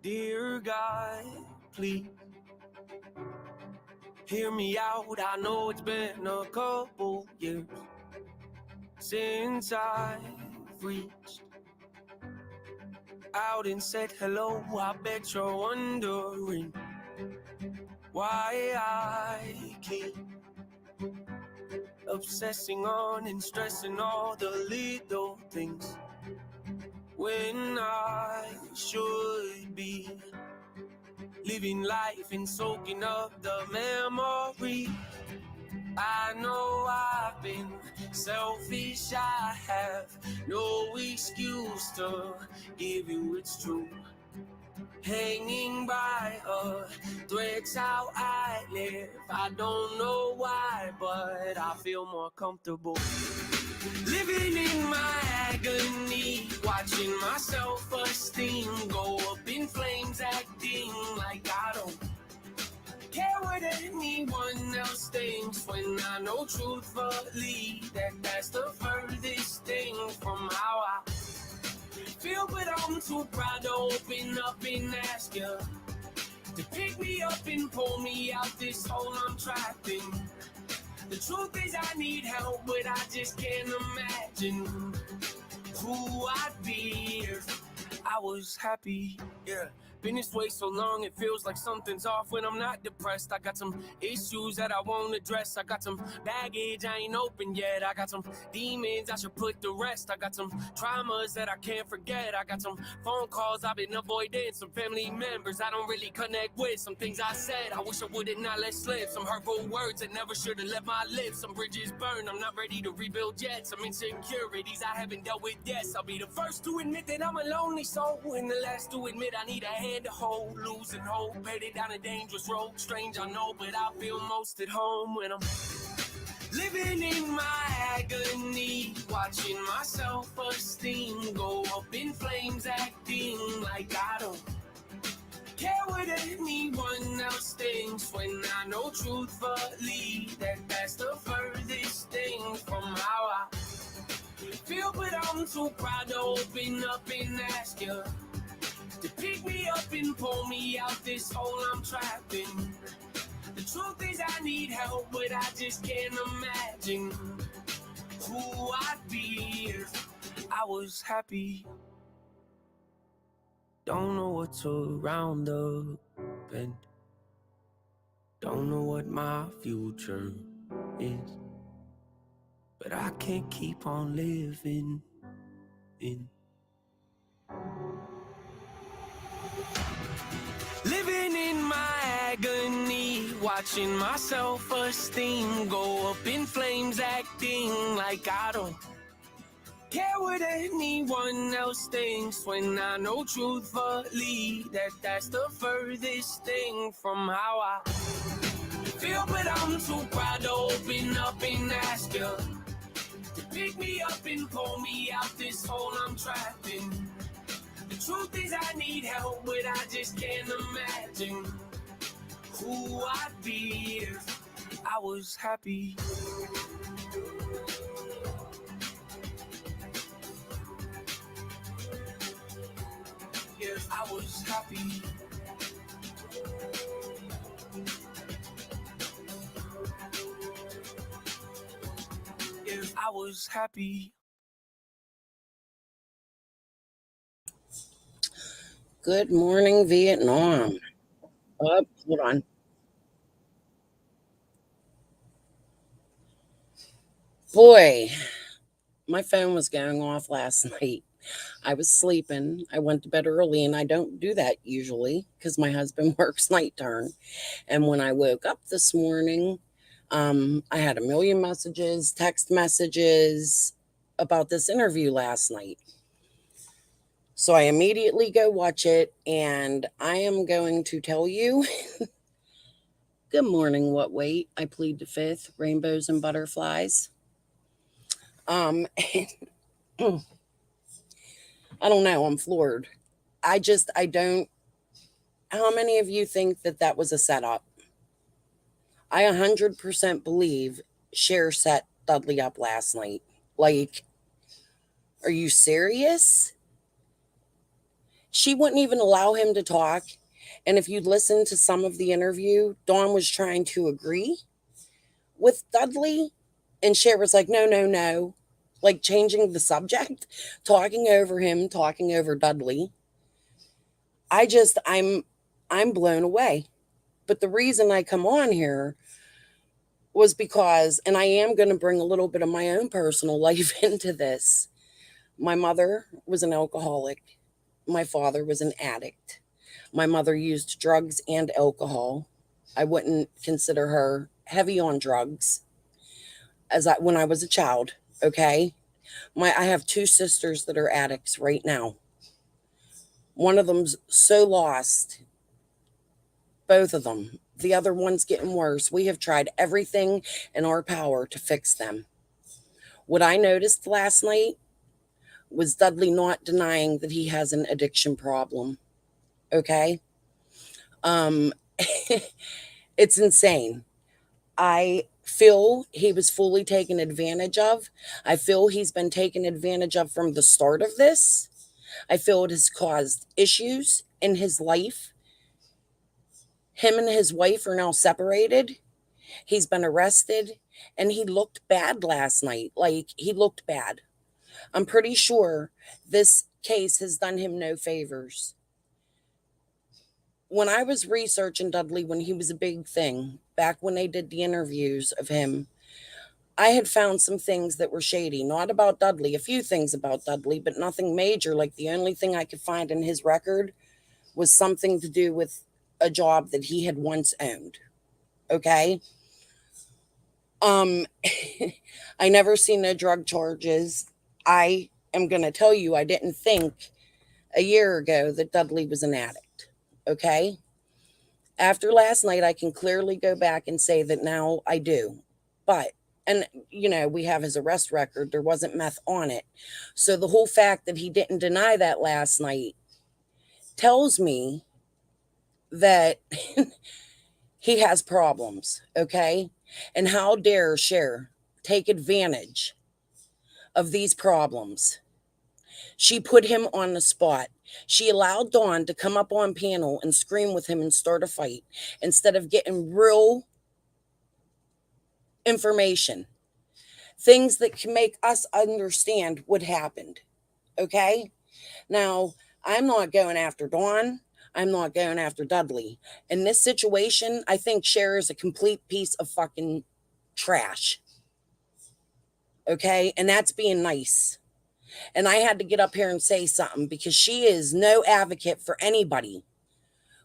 Dear God, please hear me out. I know it's been a couple years since I've reached out and said hello. I bet you're wondering why I keep obsessing on and stressing all the little things when I should be living life and soaking up the memory. I know I've been selfish, I have no excuse to give you it's true. Hanging by a thread's how I live. I don't know why, but I feel more comfortable living in my agony, watching my self-esteem go up in flames, acting like I don't care what anyone else thinks, when I know truthfully that that's the furthest thing from how I feel. But I'm too proud to open up and ask you to pick me up and pull me out this hole I'm trapped in. The truth is I need help, but I just can't imagine who I'd be if I was happy. Yeah, been this way so long it feels like something's off when I'm not depressed. I got some issues that I won't address. I got some baggage I ain't open yet. I got some demons I should put to rest. I got some traumas that I can't forget. I got some phone calls I've been avoiding, some family members I don't really connect with, some things I said I wish I would've not let slip, some hurtful words that never should have left my lips, some bridges burned I'm not ready to rebuild yet, some insecurities I haven't dealt with yet. I'll be the first to admit that I'm a lonely soul, and the last to admit I need a hand to hold. Losing hope, headed down a dangerous road. Strange I know, but I feel most at home when I'm living in my agony, watching my self-esteem go up in flames, acting like I don't care what anyone else thinks, when I know truthfully that that's the furthest thing from how I feel. But I'm too proud to open up and ask you to pick me up and pull me out this hole I'm trapped in. The truth is I need help, but I just can't imagine who I'd be if I was happy. Don't know what's around the bend. Don't know what my future is, but I can't keep on living in. Living in my agony, watching my self-esteem go up in flames, acting like I don't care what anyone else thinks, when I know truthfully that that's the furthest thing from how I feel. But I'm too proud to open up and ask you to pick me up and pull me out this hole I'm trapped in. The truth is I need help, but I just can't imagine who I'd be if I was happy. If I was happy. If I was happy. Good morning, Vietnam. Oh, hold on. Boy, my phone was going off last night. I was sleeping. I went to bed early, and I don't do that usually because my husband works night turn. And when I woke up this morning, I had a million messages, text messages about this interview last night. So I immediately go watch it, and I am going to tell you. Good morning, what wait? I plead the fifth, rainbows and butterflies. Um, I don't know, I'm floored. I don't. How many of you think that that was a setup? I 100% believe Cher set Dudley up last night. Like, are you serious? She wouldn't even allow him to talk. And if you'd listen to some of the interview, Dawn was trying to agree with Dudley. And Cher was like, no, no, no. Like changing the subject, talking over him, talking over Dudley. I'm blown away. But the reason I come on here was because, and I am going to bring a little bit of my own personal life into this. My mother was an alcoholic. My father was an addict. My mother used drugs and alcohol. I wouldn't consider her heavy on drugs when I was a child, okay? I have two sisters that are addicts right now. One of them's so lost, both of them. The other one's getting worse. We have tried everything in our power to fix them. What I noticed last night was Dudley not denying that he has an addiction problem. Okay? Um it's insane. I feel he was fully taken advantage of. I feel he's been taken advantage of from the start of this. I feel it has caused issues in his life. Him and his wife are now separated. He's been arrested and he looked bad last night. Like, he looked bad. I'm pretty sure this case has done him no favors. When I was researching Dudley when he was a big thing, back when they did the interviews of him, I had found some things that were shady. Not about Dudley, a few things about Dudley, but nothing major. Like, the only thing I could find in his record was something to do with a job that he had once owned. Okay? I never seen no drug charges. I am going to tell you, I didn't think a year ago that Dudley was an addict. Okay? After last night, I can clearly go back and say that now I do. But, and we have his arrest record. There wasn't meth on it. So the whole fact that he didn't deny that last night tells me that he has problems. Okay? And how dare Cher take advantage of these problems? She put him on the spot. She allowed Dawn to come up on panel and scream with him and start a fight instead of getting real information, things that can make us understand what happened. Okay? Now, I'm not going after Dawn. I'm not going after Dudley. In this situation, I think Cher is a complete piece of fucking trash. Okay? And that's being nice. And I had to get up here and say something because she is no advocate for anybody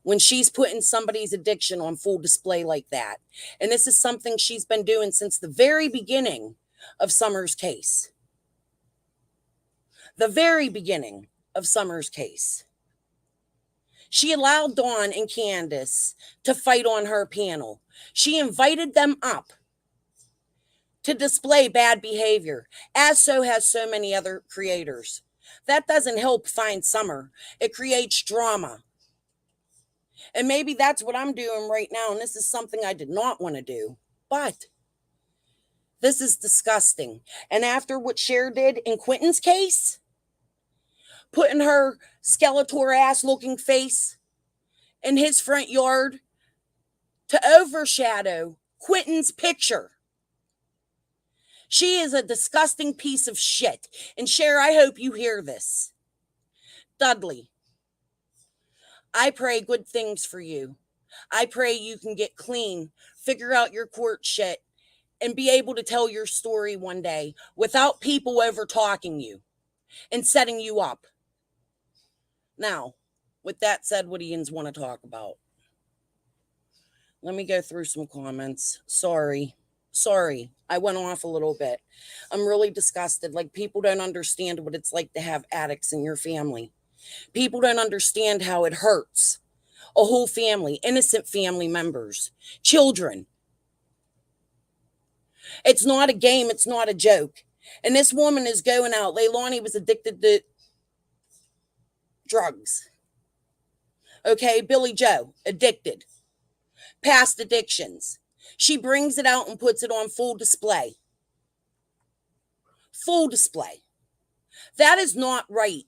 when she's putting somebody's addiction on full display like that. And this is something she's been doing since the very beginning of Summer's case. The very beginning of Summer's case. She allowed Dawn and Candace to fight on her panel. She invited them up to display bad behavior, as so has so many other creators. That doesn't help find Summer. It creates drama. And maybe that's what I'm doing right now, and this is something I did not want to do. But this is disgusting. And after what Cher did in Quentin's case, putting her Skeletor ass looking face in his front yard to overshadow Quentin's picture. She is a disgusting piece of shit. And Cher, I hope you hear this. Dudley, I pray good things for you. I pray you can get clean, figure out your court shit, and be able to tell your story one day without people over talking you and setting you up. Now, with that said, what do you want to talk about? Let me go through some comments. Sorry, I went off a little bit. I'm really disgusted. Like, people don't understand what it's like to have addicts in your family. People don't understand how it hurts. A whole family, innocent family members, children. It's not a game. It's not a joke. And this woman is going out. Leilani was addicted to drugs. Okay, Billy Joe, addicted. Past addictions. She brings it out and puts it on full display. Full display. That is not right.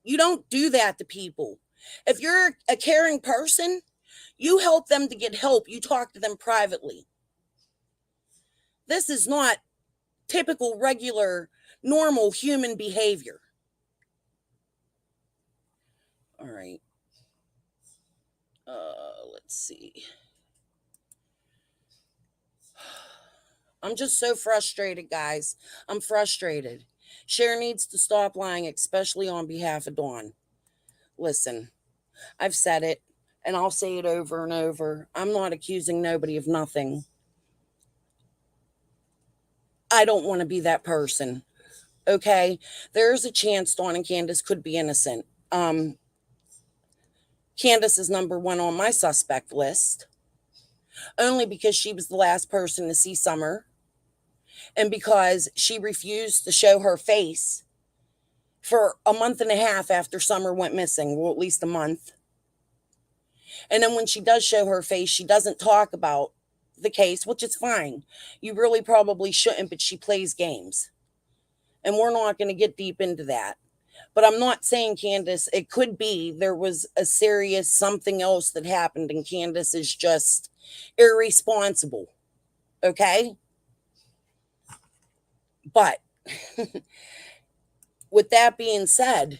You don't do that to people. If you're a caring person, you help them to get help. You talk to them privately. This is not typical, regular, normal human behavior. All right. Let's see. I'm just so frustrated, guys. I'm frustrated. Cher needs to stop lying, especially on behalf of Dawn. Listen, I've said it, and I'll say it over and over. I'm not accusing nobody of nothing. I don't want to be that person. Okay? There's a chance Dawn and Candace could be innocent. Candace is number one on my suspect list, only because she was the last person to see Summer and because she refused to show her face for a month and a half after Summer went missing, well, at least a month. And then when she does show her face, she doesn't talk about the case, which is fine. You really probably shouldn't, but she plays games. And we're not going to get deep into that. But I'm not saying Candace, it could be there was a serious something else that happened and Candace is just irresponsible. Okay? But with that being said,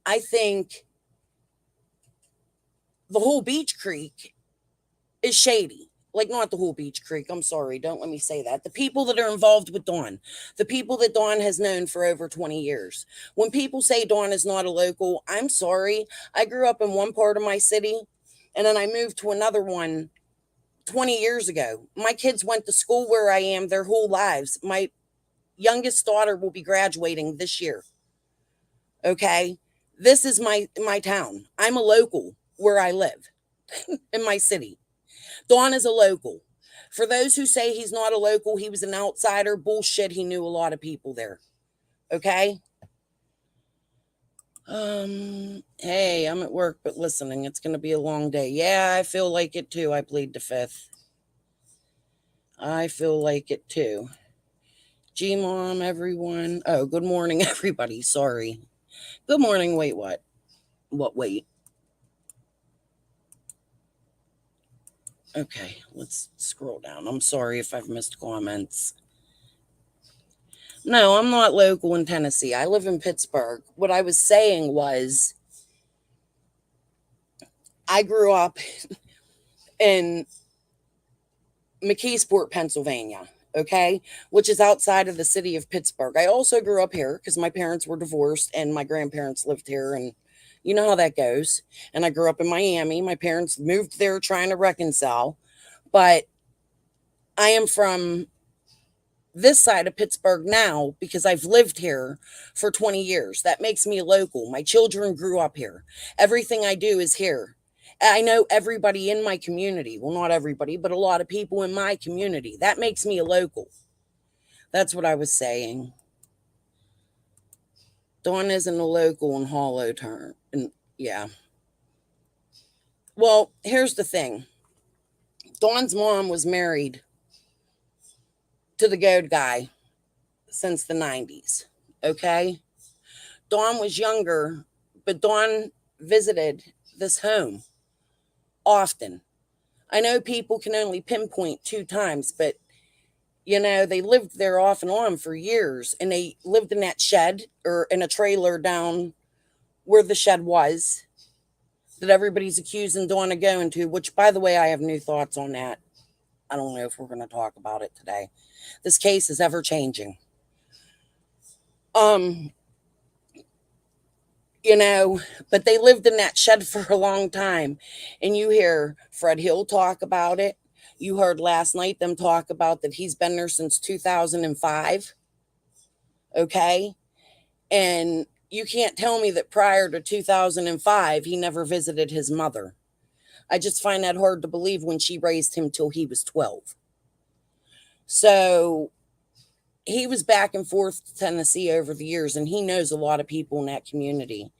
I think the whole Beach Creek is shady. Like, not the whole Beach Creek. I'm sorry. Don't let me say that. The people that are involved with Dawn, the people that Dawn has known for over 20 years. When people say Dawn is not a local, I'm sorry. I grew up in one part of my city and then I moved to another one 20 years ago. My kids went to school where I am their whole lives. My youngest daughter will be graduating this year. Okay? This is my town. I'm a local where I live in my city. Dawn is a local. For those who say he's not a local, he was an outsider, bullshit. He knew a lot of people there. Okay? Hey, I'm at work, but listening. It's going to be a long day. Yeah, I feel like it too. I plead the fifth. I feel like it too. G-Mom, everyone. Oh, good morning, everybody. Sorry. Good morning. Wait, what? Wait? Okay, let's scroll down. I'm sorry if I've missed comments. No, I'm not local in Tennessee. I live in Pittsburgh. What I was saying was I grew up in McKeesport, Pennsylvania, okay, which is outside of the city of Pittsburgh. I also grew up here because my parents were divorced and my grandparents lived here, and you know how that goes. And I grew up in Miami. My parents moved there trying to reconcile, but I am from this side of Pittsburgh now because I've lived here for 20 years. That makes me a local. My children grew up here. Everything I do is here. I know everybody in my community. Well, not everybody, but a lot of people in my community. That makes me a local. That's what I was saying. Dawn isn't a local in hollow term. And yeah. Well, here's the thing. Dawn's mom was married to the goat guy since the 90s. Okay? Dawn was younger, but Dawn visited this home often. I know people can only pinpoint 2 times, but they lived there off and on for years and they lived in that shed or in a trailer down where the shed was that everybody's accusing Dawn of going to, which, by the way, I have new thoughts on that. I don't know if we're going to talk about it today. This case is ever changing. But they lived in that shed for a long time. And you hear Fred Hill talk about it. You heard last night them talk about that he's been there since 2005. Okay? And you can't tell me that prior to 2005, he never visited his mother. I just find that hard to believe when she raised him till he was 12. So he was back and forth to Tennessee over the years, and he knows a lot of people in that community.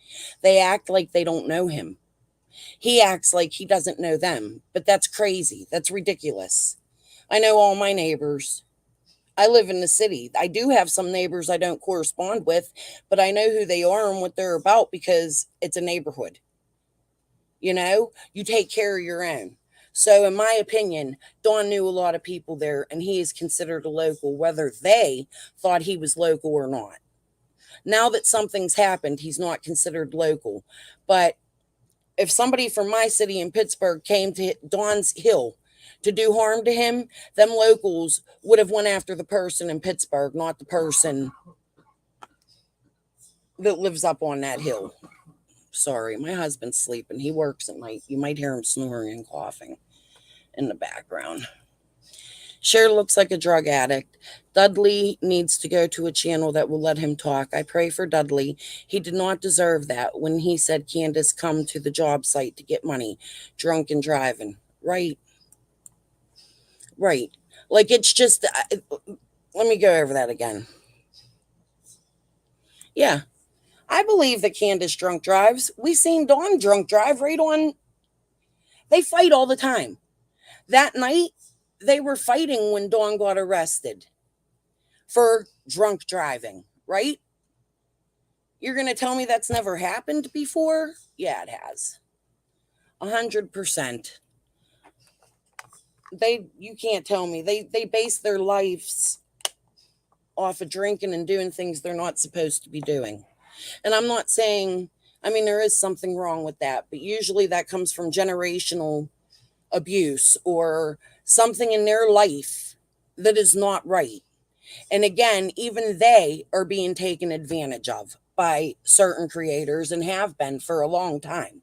They act like they don't know him. He acts like he doesn't know them, but that's crazy. That's ridiculous. I know all my neighbors. I live in the city. I do have some neighbors I don't correspond with, but I know who they are and what they're about because it's a neighborhood. You take care of your own. So, in my opinion, Don knew a lot of people there, and he is considered a local, whether they thought he was local or not. Now that something's happened, he's not considered local. But if somebody from my city in Pittsburgh came to Don's Hill to do harm to him, them locals would have went after the person in Pittsburgh, not the person that lives up on that hill. Sorry, my husband's sleeping. He works at night. You might hear him snoring and coughing in the background. Cher looks like a drug addict. Dudley needs to go to a channel that will let him talk. I pray for Dudley. He did not deserve that when he said Candace come to the job site to get money, drunk and driving. Right. Right. Like it's just, let me go over that again. Yeah. I believe that Candace drunk drives. We seen Dawn drunk drive right on. They fight all the time. That night, they were fighting when Dawn got arrested for drunk driving, right? You're going to tell me that's never happened before? Yeah, it has. 100%. You can't tell me. They base their lives off of drinking and doing things they're not supposed to be doing. And I'm not saying, there is something wrong with that, but usually that comes from generational abuse or something in their life that is not right. And again, even they are being taken advantage of by certain creators and have been for a long time.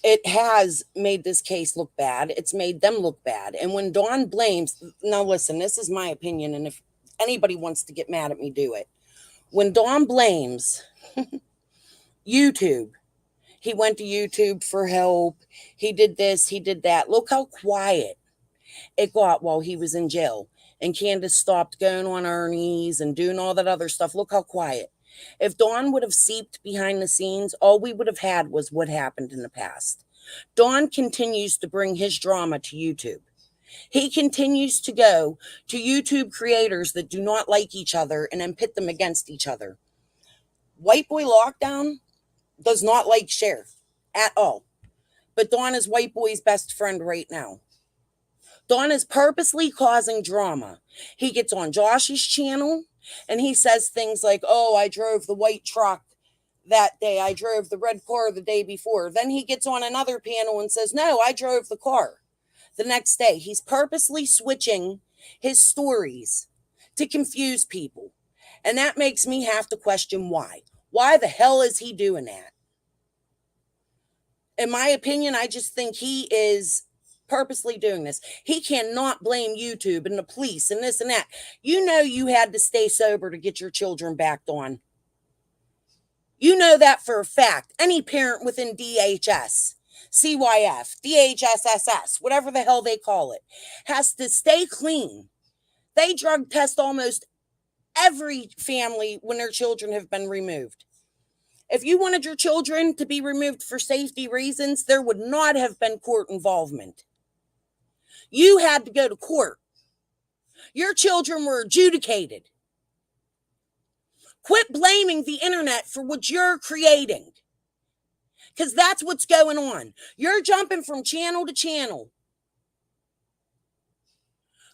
It has made this case look bad. It's made them look bad. And when Dawn blames, now listen, this is my opinion, and if anybody wants to get mad at me, do it. When Dawn blames YouTube, he went to YouTube for help. He did this, he did that. Look how quiet it got while he was in jail. And Candace stopped going on her knees and doing all that other stuff. Look how quiet. If Dawn would have seeped behind the scenes, all we would have had was what happened in the past. Dawn continues to bring his drama to YouTube. He continues to go to YouTube creators that do not like each other and then pit them against each other. White Boy Lockdown does not like Cher at all. But Dawn is White Boy's best friend right now. Dawn is purposely causing drama. He gets on Josh's channel and he says things like, oh, I drove the white truck that day. I drove the red car the day before. Then he gets on another panel and says, no, I drove the car the next day. He's purposely switching his stories to confuse people. And that makes me have to question why. Why the hell is he doing that? In my opinion, I just think he is purposely doing this. He cannot blame YouTube and the police and this and that. You had to stay sober to get your children back on. You know that for a fact. Any parent within DHS, CYF, DHSSS, whatever the hell they call it, has to stay clean. They drug test almost every family when their children have been removed. If you wanted your children to be removed for safety reasons, there would not have been court involvement. You had to go to court. Your children were adjudicated. Quit blaming the internet for what you're creating. Because that's what's going on. You're jumping from channel to channel,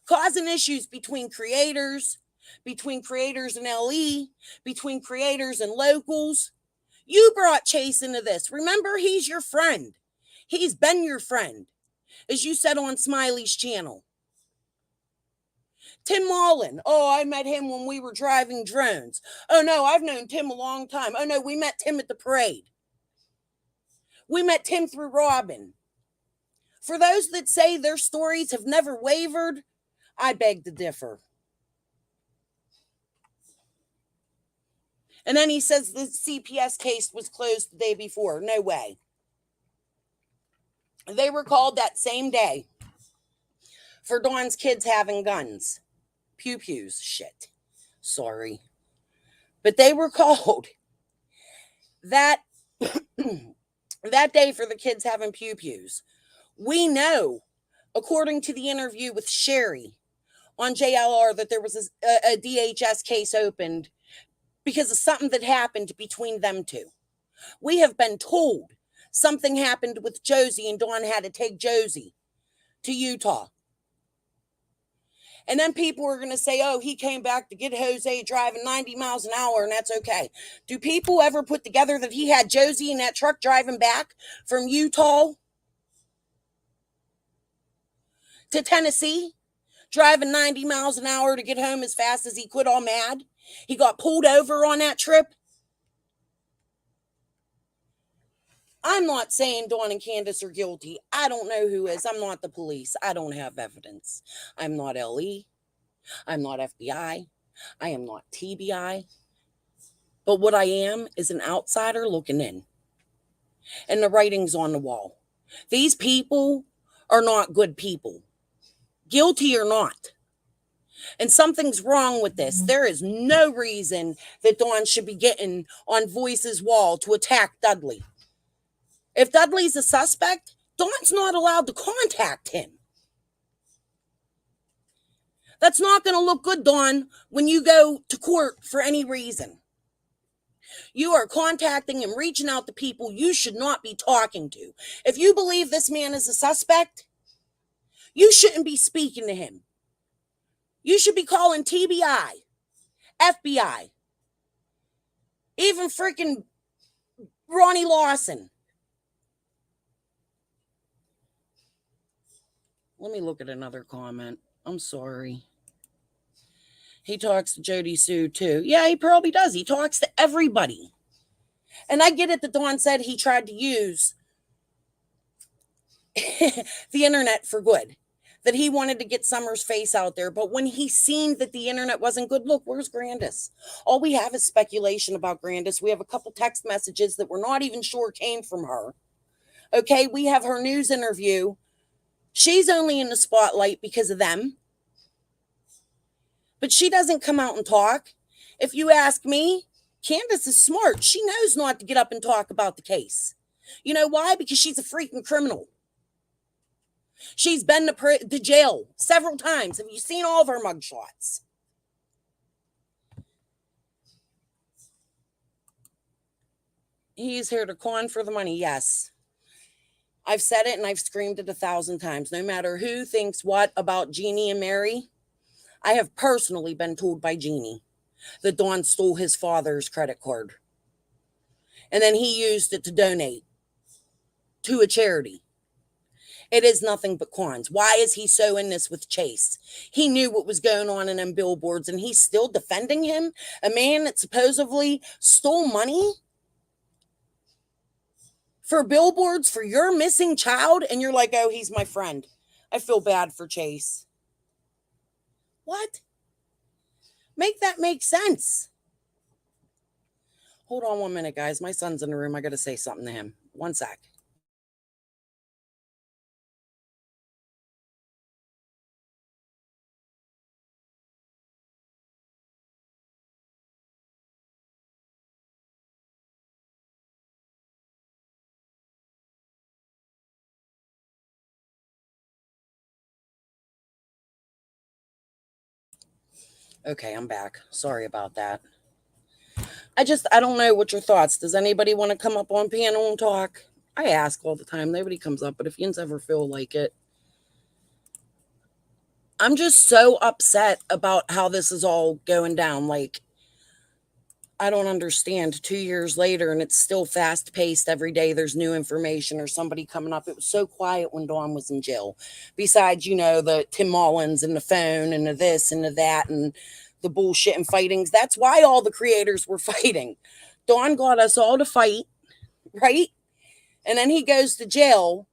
causing issues between creators and LE, between creators and locals. You brought Chase into this. Remember, he's your friend. He's been your friend, as you said on Smiley's channel. Tim Mullen. Oh, I met him when we were driving drones. Oh, no, I've known Tim a long time. Oh, no, we met Tim at the parade. We met Tim through Robin. For those that say their stories have never wavered, I beg to differ. And then he says the CPS case was closed the day before. No way. They were called that same day for Dawn's kids having guns. Pew-pews. Shit. Sorry. But they were called that day for the kids having pew-pews. We know, according to the interview with Sherry on JLR that there was a DHS case opened because of something that happened between them two. We have been told something happened with Josie and Dawn had to take Josie to Utah. And then people are going to say, oh, he came back to get Jose driving 90 miles an hour, and that's okay. Do people ever put together that he had Josie in that truck driving back from Utah to Tennessee, driving 90 miles an hour to get home as fast as he could, all mad? He got pulled over on that trip. I'm not saying Dawn and Candace are guilty. I don't know who is. I'm not the police. I don't have evidence. I'm not LE. I'm not FBI. I am not TBI. But what I am is an outsider looking in. And the writing's on the wall. These people are not good people. Guilty or not. And something's wrong with this. There is no reason that Dawn should be getting on Voice's wall to attack Dudley. If Dudley's a suspect, Dawn's not allowed to contact him. That's not going to look good, Dawn, when you go to court for any reason. You are contacting and reaching out to people you should not be talking to. If you believe this man is a suspect, you shouldn't be speaking to him. You should be calling TBI, FBI, even freaking Ronnie Lawson. Let me look at another comment. I'm sorry. He talks to Jody Sue too. Yeah, he probably does. He talks to everybody. And I get it that Dawn said he tried to use the internet for good. That he wanted to get Summer's face out there. But when he seen that the internet wasn't good, look, where's Grandis? All we have is speculation about Grandis. We have a couple text messages that we're not even sure came from her. Okay, we have her news interview. She's only in the spotlight because of them. But she doesn't come out and talk. If you ask me, Candace is smart. She knows not to get up and talk about the case. You know why? Because she's a freaking criminal. She's been to jail several times. Have you seen all of her mugshots? He's here to con for the money. Yes. I've said it and I've screamed it 1,000 times. No matter who thinks what about Jeannie and Mary, I have personally been told by Jeannie that Dawn stole his father's credit card. And then he used it to donate to a charity. It is nothing but cons. Why is he so in this with Chase? He knew what was going on in them billboards and he's still defending him? A man that supposedly stole money for billboards for your missing child, and you're like, oh, he's my friend. I feel bad for Chase. What? Make that make sense. Hold on 1 minute, guys. My son's in the room. I got to say something to him. 1 sec. Okay, I'm back. Sorry about that. I don't know what your thoughts. Does anybody want to come up on panel and talk? I ask all the time. Nobody comes up, but if you ever feel like it. I'm just so upset about how this is all going down. Like, I don't understand. 2 years later, and it's still fast paced every day. There's new information or somebody coming up. It was so quiet when Dawn was in jail. Besides, the Tim Mullins and the phone and the this and the that and the bullshit and fightings. That's why all the creators were fighting. Dawn got us all to fight, right? And then he goes to jail,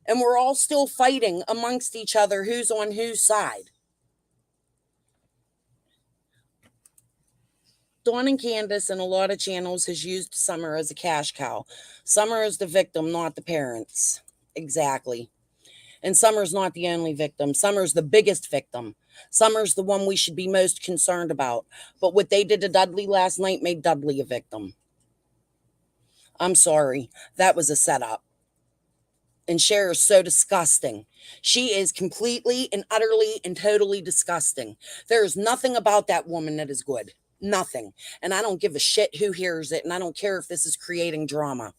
and we're all still fighting amongst each other who's on whose side. Dawn and Candace and a lot of channels has used Summer as a cash cow. Summer is the victim, not the parents. Exactly. And Summer's not the only victim. Summer's the biggest victim. Summer's the one we should be most concerned about. But what they did to Dudley last night made Dudley a victim. I'm sorry. That was a setup. And Cher is so disgusting. She is completely and utterly and totally disgusting. There is nothing about that woman that is good. Nothing. And I don't give a shit who hears it. And I don't care if this is creating drama.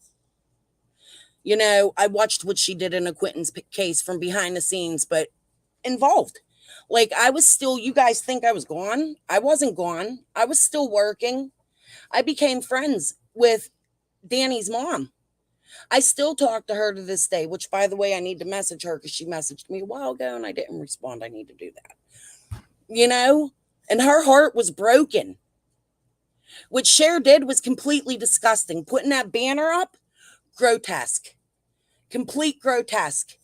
You know, I watched what she did in a Quentin's case from behind the scenes, but involved. Like, I was still, you guys think I was gone? I wasn't gone. I was still working. I became friends with Danny's mom. I still talk to her to this day, which, by the way, I need to message her because she messaged me a while ago and I didn't respond. I need to do that. You know? And her heart was broken. What Cher did was completely disgusting. Putting that banner up, grotesque. Complete grotesque.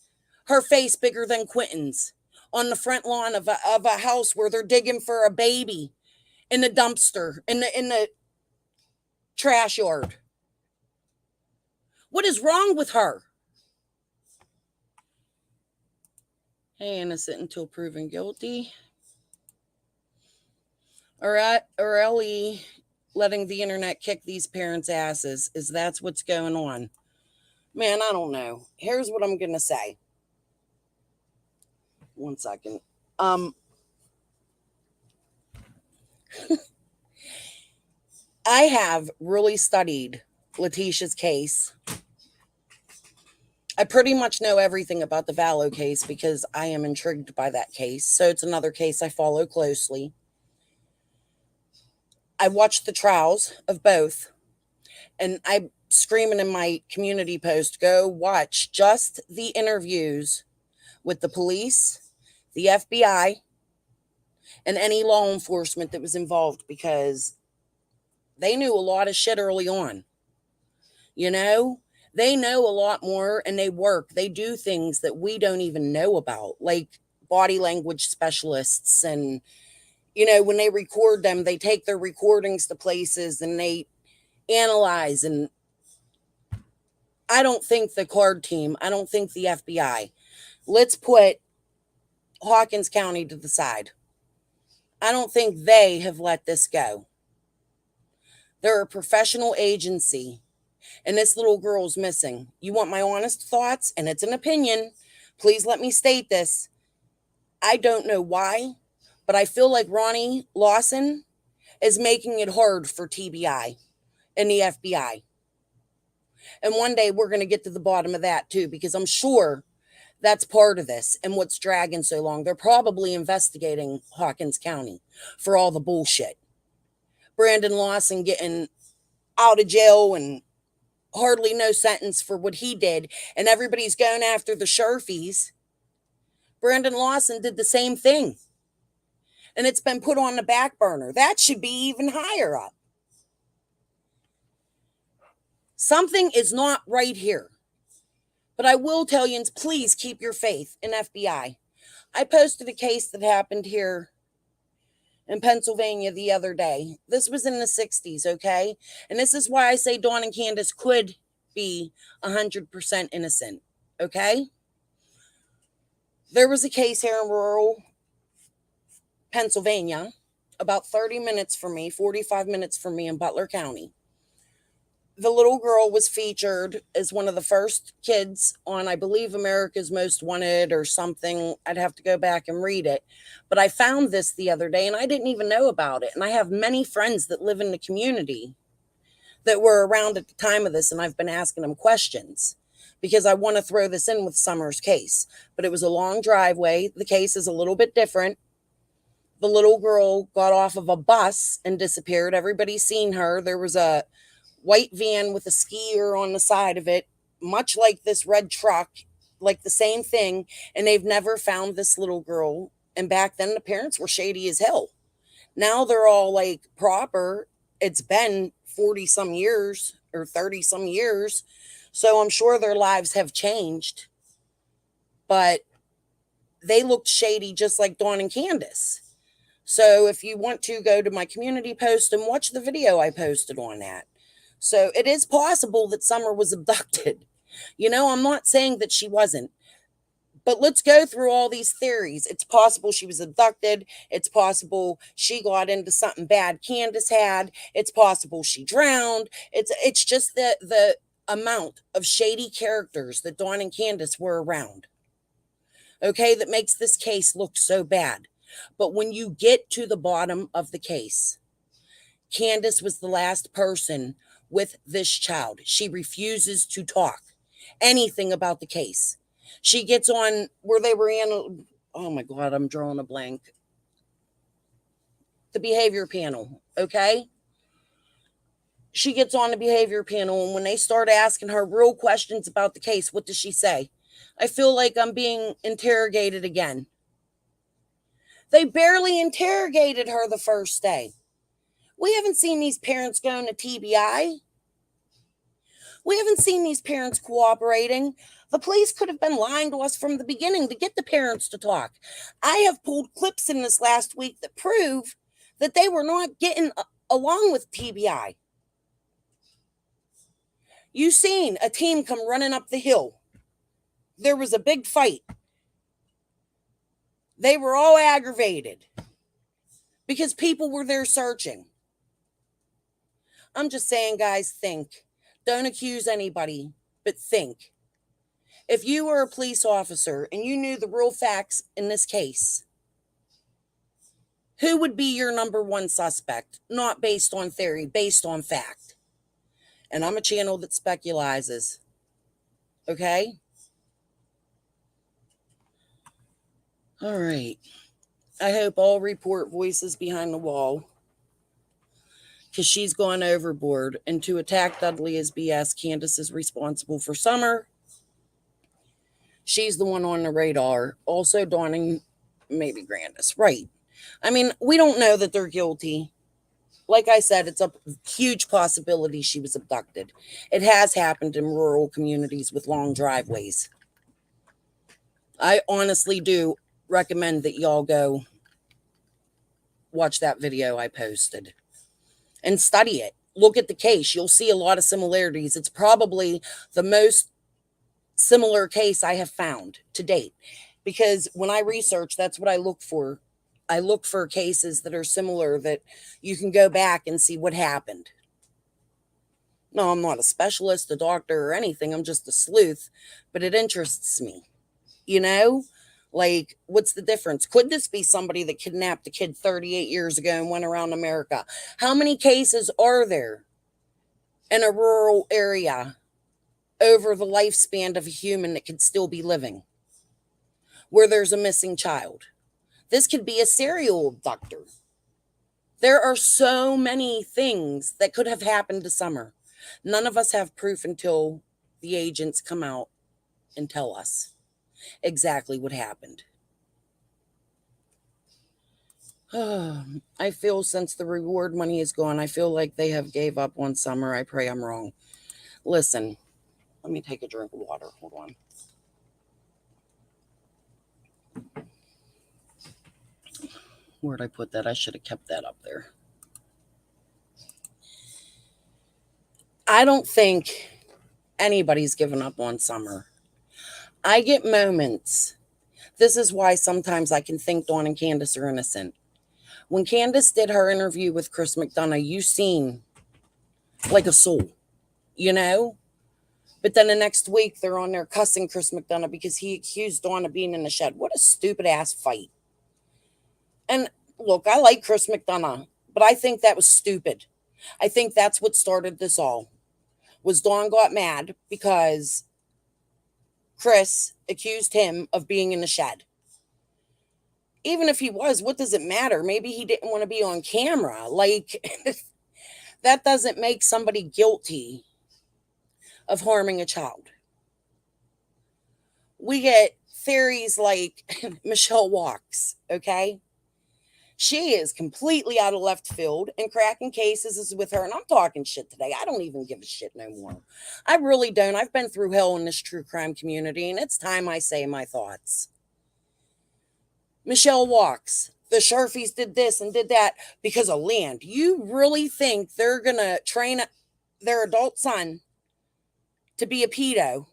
Her face bigger than Quentin's on the front lawn of a house where they're digging for a baby in the dumpster, in the trash yard. What is wrong with her? Hey, innocent until proven guilty. Or Ellie letting the internet kick these parents' asses. Is that's what's going on? Man, I don't know. Here's what I'm gonna say. One second. I have really studied Letitia's case. I pretty much know everything about the Vallow case because I am intrigued by that case. So it's another case I follow closely. I watched the trials of both, and I'm screaming in my community post, go watch just the interviews with the police, the FBI, and any law enforcement that was involved because they knew a lot of shit early on. You know, they know a lot more and they work. They do things that we don't even know about, like body language specialists. And, you know, when they record them, they take their recordings to places and they analyze. And I don't think the card team, I don't think the FBI, let's put Hawkins County to the side. I don't think they have let this go. They're a professional agency, and this little girl's missing. You want my honest thoughts? And it's an opinion. Please let me state this. I don't know why, but I feel like Ronnie Lawson is making it hard for TBI and the FBI. And one day we're going to get to the bottom of that too, because I'm sure that's part of this and what's dragging so long. They're probably investigating Hawkins County for all the bullshit. Brandon Lawson getting out of jail and hardly no sentence for what he did, and everybody's going after the Sharfies. Brandon Lawson did the same thing, and it's been put on the back burner. That should be even higher up. Something is not right here. But I will tell you, please keep your faith in FBI. I posted a case that happened here in Pennsylvania the other day. This was in the 60s, okay? And this is why I say Dawn and Candace could be 100% innocent, okay? There was a case here in rural Pennsylvania, about 30 minutes from me, 45 minutes from me in Butler County. The little girl was featured as one of the first kids on, I believe, America's Most Wanted or something. I'd have to go back and read it. But I found this the other day and I didn't even know about it. And I have many friends that live in the community that were around at the time of this. And I've been asking them questions because I want to throw this in with Summer's case. But it was a long driveway. The case is a little bit different. The little girl got off of a bus and disappeared. Everybody's seen her. There was a white van with a skier on the side of it, much like this red truck, like the same thing. And they've never found this little girl. And back then the parents were shady as hell. Now they're all like proper. It's been 40 some years or 30 some years. So I'm sure their lives have changed. But they looked shady just like Dawn and Candace. So if you want to go to my community post and watch the video I posted on that. So it is possible that Summer was abducted. You know, I'm not saying that she wasn't. But let's go through all these theories. It's possible she was abducted. It's possible she got into something bad Candace had. It's possible she drowned. It's just the amount of shady characters that Dawn and Candace were around, okay, that makes this case look so bad. But when you get to the bottom of the case, Candace was the last person with this child. She refuses to talk anything about the case. She gets on where they were in, oh my God, I'm drawing a blank. The behavior panel, okay? She gets on the behavior panel, and when they start asking her real questions about the case, what does she say? I feel like I'm being interrogated again. They barely interrogated her the first day. We haven't seen these parents going to TBI. We haven't seen these parents cooperating. The police could have been lying to us from the beginning to get the parents to talk. I have pulled clips in this last week that prove that they were not getting along with TBI. You seen a team come running up the hill. There was a big fight. They were all aggravated because people were there searching. I'm just saying, guys, think. Don't accuse anybody, but think. If you were a police officer and you knew the real facts in this case, who would be your number one suspect? Not based on theory, based on fact. And I'm a channel that speculizes. Okay? All right. I hope all report voices behind the wall, because she's gone overboard. And to attack Dudley as BS, Candace is responsible for Summer. She's the one on the radar. Also Dawn, maybe Grandis. Right. I mean, we don't know that they're guilty. Like I said, it's a huge possibility she was abducted. It has happened in rural communities with long driveways. I honestly do recommend that y'all go watch that video I posted and study it. Look at the case. You'll see a lot of similarities. It's probably the most similar case I have found to date, because when I research, that's what I look for. I look for cases that are similar, that you can go back and see what happened. No, I'm not a specialist, a doctor, or anything. I'm just a sleuth, but it interests me. You know, like, what's the difference? Could this be somebody that kidnapped a kid 38 years ago and went around America? How many cases are there in a rural area over the lifespan of a human that could still be living, where there's a missing child? This could be a serial abductor. There are so many things that could have happened to Summer. None of us have proof until the agents come out and tell us exactly what happened. I feel since the reward money is gone, I feel like they have gave up on Summer. I pray I'm wrong. Listen, let me take a drink of water. Hold on. Where'd I put that? I should have kept that up there. I don't think anybody's given up on Summer. I get moments. This is why sometimes I can think Dawn and Candace are innocent. When Candace did her interview with Chris McDonough, you seem like a soul, you know? But then the next week, they're on there cussing Chris McDonough because he accused Dawn of being in the shed. What a stupid ass fight. And look, I like Chris McDonough, but I think that was stupid. I think that's what started this all. Was Dawn got mad because Chris accused him of being in the shed. Even if he was, what does it matter? Maybe he didn't want to be on camera. Like, that doesn't make somebody guilty of harming a child. We get theories like Michelle Walks, okay? She is completely out of left field and cracking cases is with her. And I'm talking shit today. I don't even give a shit no more. I really don't. I've been through hell in this true crime community, and it's time I say my thoughts. Michelle Walks. The Sharfies did this and did that because of land. You really think they're going to train their adult son to be a pedo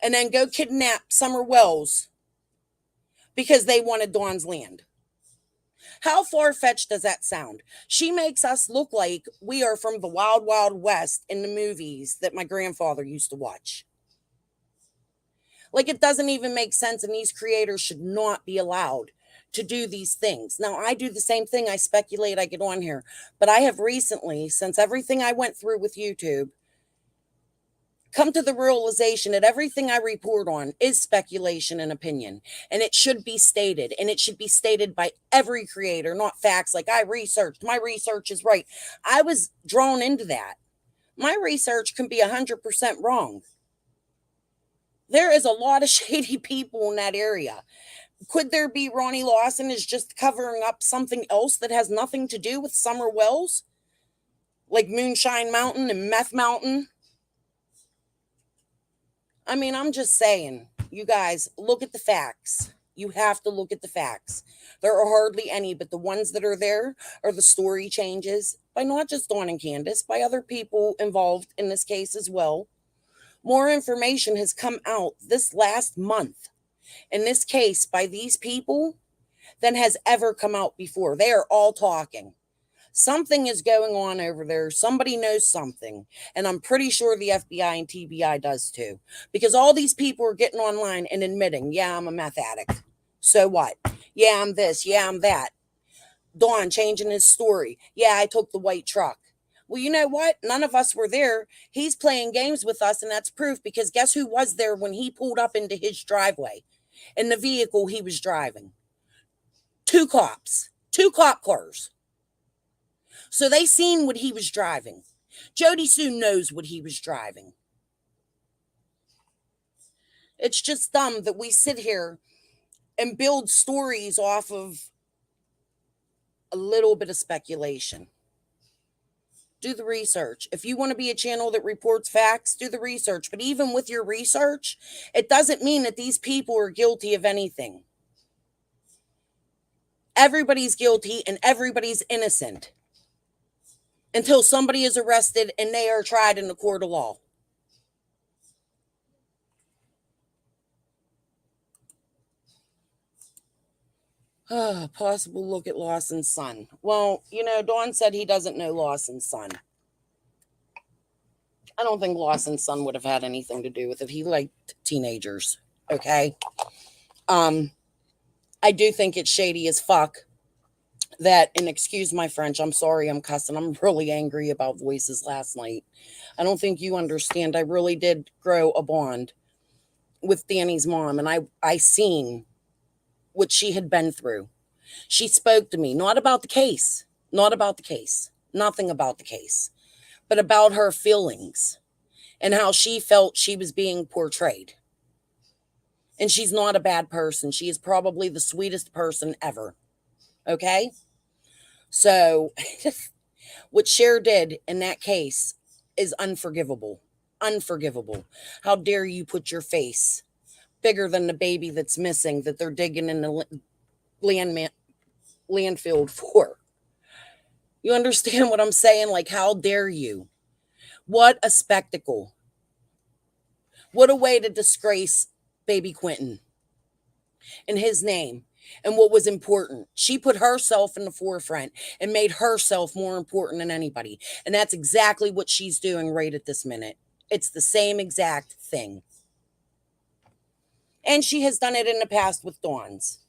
and then go kidnap Summer Wells because they wanted Dawn's land? How far-fetched does that sound? She makes us look like we are from the wild, wild west in the movies that my grandfather used to watch. Like, it doesn't even make sense, and these creators should not be allowed to do these things. Now, I do the same thing. I speculate, I get on here. But I have recently, since everything I went through with YouTube, come to the realization that everything I report on is speculation and opinion. And it should be stated. And it should be stated by every creator, not facts like I researched. My research is right. I was drawn into that. My research can be 100% wrong. There is a lot of shady people in that area. Could there be Ronnie Lawson is just covering up something else that has nothing to do with Summer Wells? Like Moonshine Mountain and Meth Mountain? I mean, I'm just saying, you guys, look at the facts. You have to look at the facts. There are hardly any, but the ones that are there are the story changes by not just Dawn and Candace, by other people involved in this case as well. More information has come out this last month in this case by these people than has ever come out before. They are all talking. Something is going on over there. Somebody knows something. And I'm pretty sure the FBI and TBI does too. Because all these people are getting online and admitting, yeah, I'm a meth addict. So what? Yeah, I'm this. Yeah, I'm that. Dawn changing his story. Yeah, I took the white truck. Well, you know what? None of us were there. He's playing games with us, and that's proof because guess who was there when he pulled up into his driveway in the vehicle he was driving? Two cops, two cop cars. So they seen what he was driving. Jody Sue knows what he was driving. It's just dumb that we sit here and build stories off of a little bit of speculation. Do the research. If you want to be a channel that reports facts, do the research. But even with your research, it doesn't mean that these people are guilty of anything. Everybody's guilty and everybody's innocent until somebody is arrested and they are tried in the court of law. Possible look at Lawson's son. Well, you know, Dawn said he doesn't know Lawson's son. I don't think Lawson's son would have had anything to do with it. He liked teenagers. Okay. I do think it's shady as fuck that, and excuse my French, I'm sorry I'm cussing. I'm really angry about voices last night. I don't think you understand. I really did grow a bond with Danny's mom, and I seen what she had been through. She spoke to me, not about the case, not about the case, nothing about the case, but about her feelings and how she felt she was being portrayed. And she's not a bad person. She is probably the sweetest person ever. Okay? So, what Cher did in that case is unforgivable. Unforgivable. How dare you put your face bigger than the baby that's missing that they're digging in the landfill for? You understand what I'm saying? Like, how dare you? What a spectacle. What a way to disgrace baby Quentin and his name and what was important. She put herself in the forefront and made herself more important than anybody. And that's exactly what she's doing right at this minute. It's the same exact thing. And she has done it in the past with Dawn's,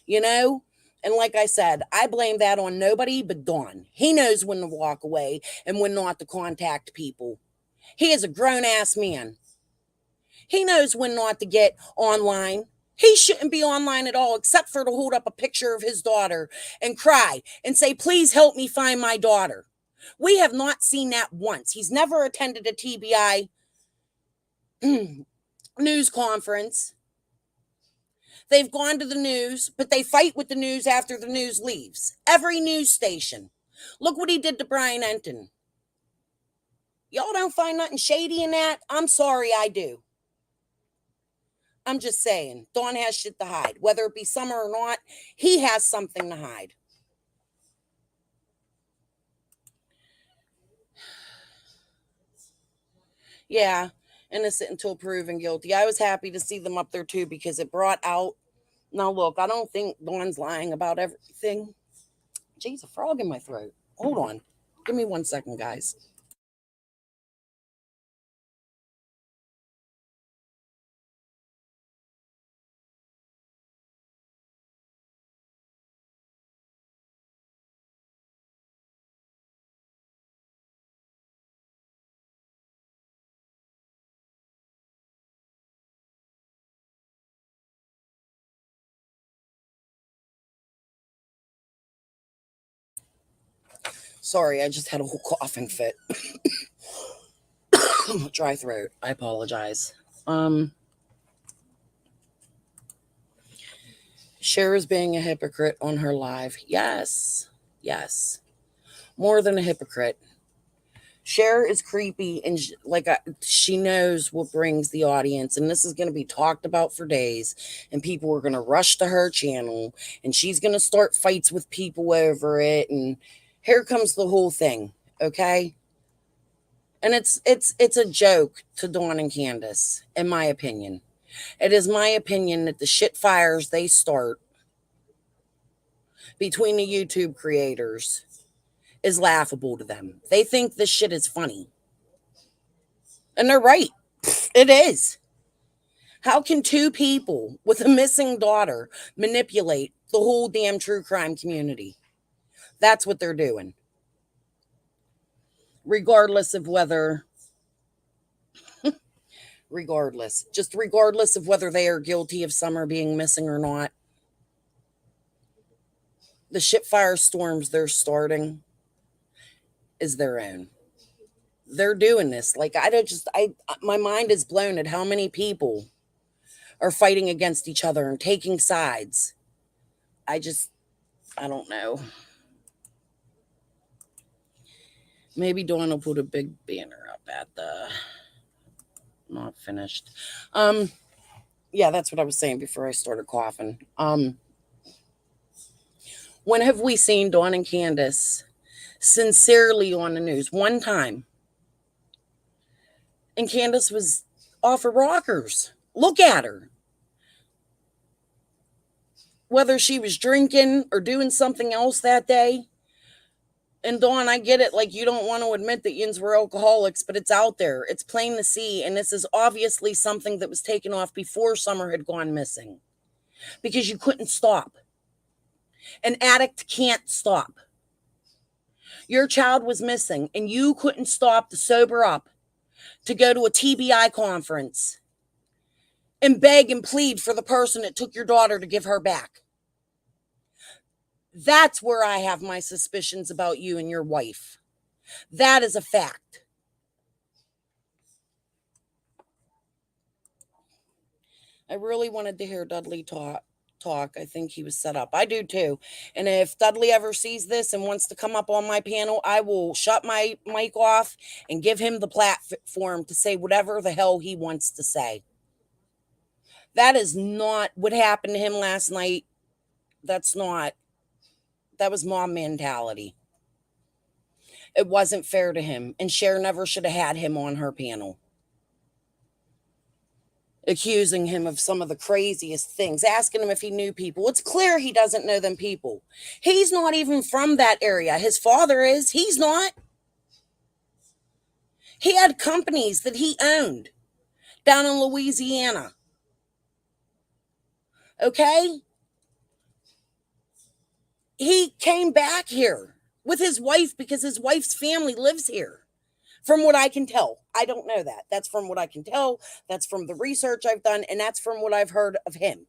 you know? And like I said, I blame that on nobody but Dawn. He knows when to walk away and when not to contact people. He is a grown ass man. He knows when not to get online. He shouldn't be online at all, except for to hold up a picture of his daughter and cry and say, please help me find my daughter. We have not seen that once. He's never attended a TBI news conference. They've gone to the news, but they fight with the news after the news leaves. Every news station. Look what he did to Brian Enton. Y'all don't find nothing shady in that? I'm sorry, I do. I'm just saying, Dawn has shit to hide. Whether it be Summer or not, he has something to hide. Yeah, innocent until proven guilty. I was happy to see them up there too because it brought out Now, look, I don't think Dawn's lying about everything. Jeez, a frog in my throat. Hold on. Give me 1 second, guys. Sorry, I just had a whole coughing fit. Dry throat. I apologize. Cher is being a hypocrite on her live. Yes. Yes. More than a hypocrite. Cher is creepy and she knows what brings the audience, and this is going to be talked about for days. And people are going to rush to her channel, and she's going to start fights with people over it. And here comes the whole thing, okay? And it's a joke to Dawn and Candace, in my opinion. It is my opinion that the shit fires they start between the YouTube creators is laughable to them. They think this shit is funny. And they're right. It is. How can two people with a missing daughter manipulate the whole damn true crime community? That's what they're doing. Regardless of whether, regardless of whether they are guilty of Summer being missing or not, the shit firestorms they're starting is their own. They're doing this. Like, my mind is blown at how many people are fighting against each other and taking sides. I don't know. Maybe Dawn will put a big banner up at the not finished. Yeah, that's what I was saying before I started coughing. When have we seen Dawn and Candace sincerely on the news? One time. And Candace was off her rockers. Look at her. Whether she was drinking or doing something else that day. And Dawn, I get it. Like, you don't want to admit that yins were alcoholics, but it's out there. It's plain to see. And this is obviously something that was taken off before Summer had gone missing. Because you couldn't stop. An addict can't stop. Your child was missing and you couldn't stop to sober up, to go to a TBI conference and beg and plead for the person that took your daughter to give her back. That's where I have my suspicions about you and your wife. That is a fact. I really wanted to hear Dudley talk. I think he was set up. I do too. And if Dudley ever sees this and wants to come up on my panel, I will shut my mic off and give him the platform to say whatever the hell he wants to say. That is not what happened to him last night. That was mom mentality. It wasn't fair to him. And Cher never should have had him on her panel, accusing him of some of the craziest things, asking him if he knew people. It's clear he doesn't know them people. He's not even from that area. His father is. He's not. He had companies that he owned down in Louisiana. Okay? He came back here with his wife because his wife's family lives here. From what I can tell. I don't know that. That's from what I can tell. That's from the research I've done, and that's from what I've heard of him.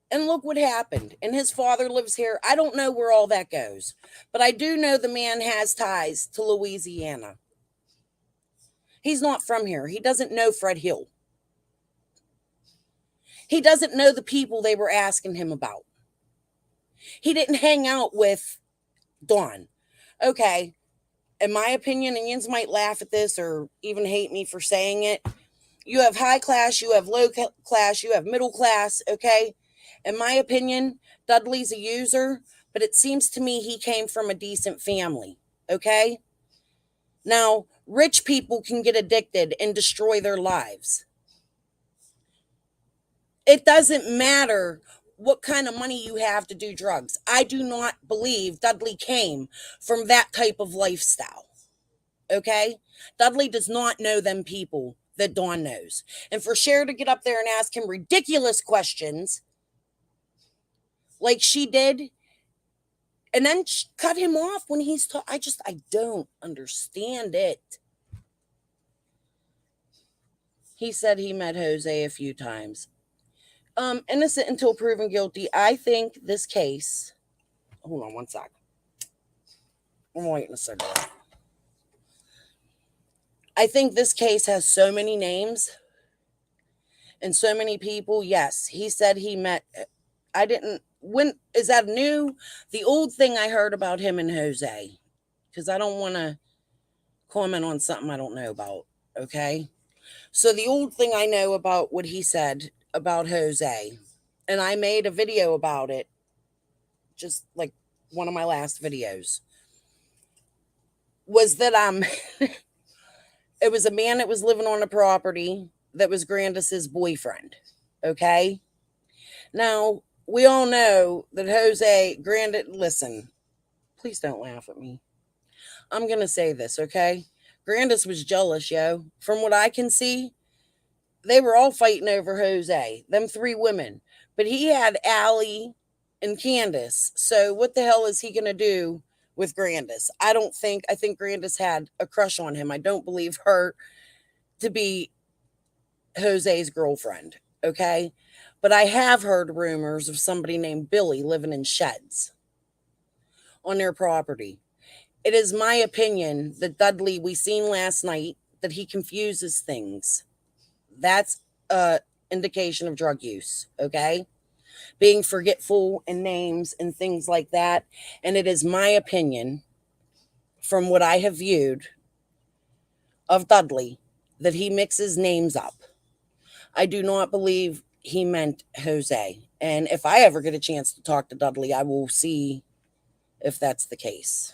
And look what happened. And his father lives here. I don't know where all that goes, but I do know the man has ties to Louisiana. He's not from here. He doesn't know Fred Hill. He doesn't know the people they were asking him about. He didn't hang out with Dawn. Okay, in my opinion, and Yins might laugh at this or even hate me for saying it, you have high class, you have low class, you have middle class, okay? In my opinion, Dudley's a user, but it seems to me he came from a decent family, okay? Now, rich people can get addicted and destroy their lives. It doesn't matter what kind of money you have to do drugs. I do not believe Dudley came from that type of lifestyle. Okay? Dudley does not know them people that Dawn knows. And for Cher to get up there and ask him ridiculous questions like she did, and then cut him off when he's I don't understand it. He said he met Jose a few times. Innocent until proven guilty. I think this case. Hold on one sec. I'm waiting a cigarette. I think this case has so many names and so many people. Yes, he said he met. I didn't. When is that new? The old thing I heard about him and Jose, because I don't want to comment on something I don't know about. Okay. So the old thing I know about what he said about Jose, and I made a video about it, just like one of my last videos, was that it was a man that was living on a property that was Grandis's boyfriend. Okay. Now we all know that Jose Grandis. Listen, please don't laugh at me. I'm gonna say this, okay? Grandis was jealous, yo. From what I can see, they were all fighting over Jose, them three women. But he had Allie and Candace. So what the hell is he going to do with Grandis? I think Grandis had a crush on him. I don't believe her to be Jose's girlfriend. Okay. But I have heard rumors of somebody named Billy living in sheds on their property. It is my opinion that Dudley, we seen last night, that he confuses things. That's a indication of drug use, okay? Being forgetful in names and things like that. And it is my opinion, from what I have viewed of Dudley, that he mixes names up. I do not believe he meant Jose. And if I ever get a chance to talk to Dudley, I will see if that's the case.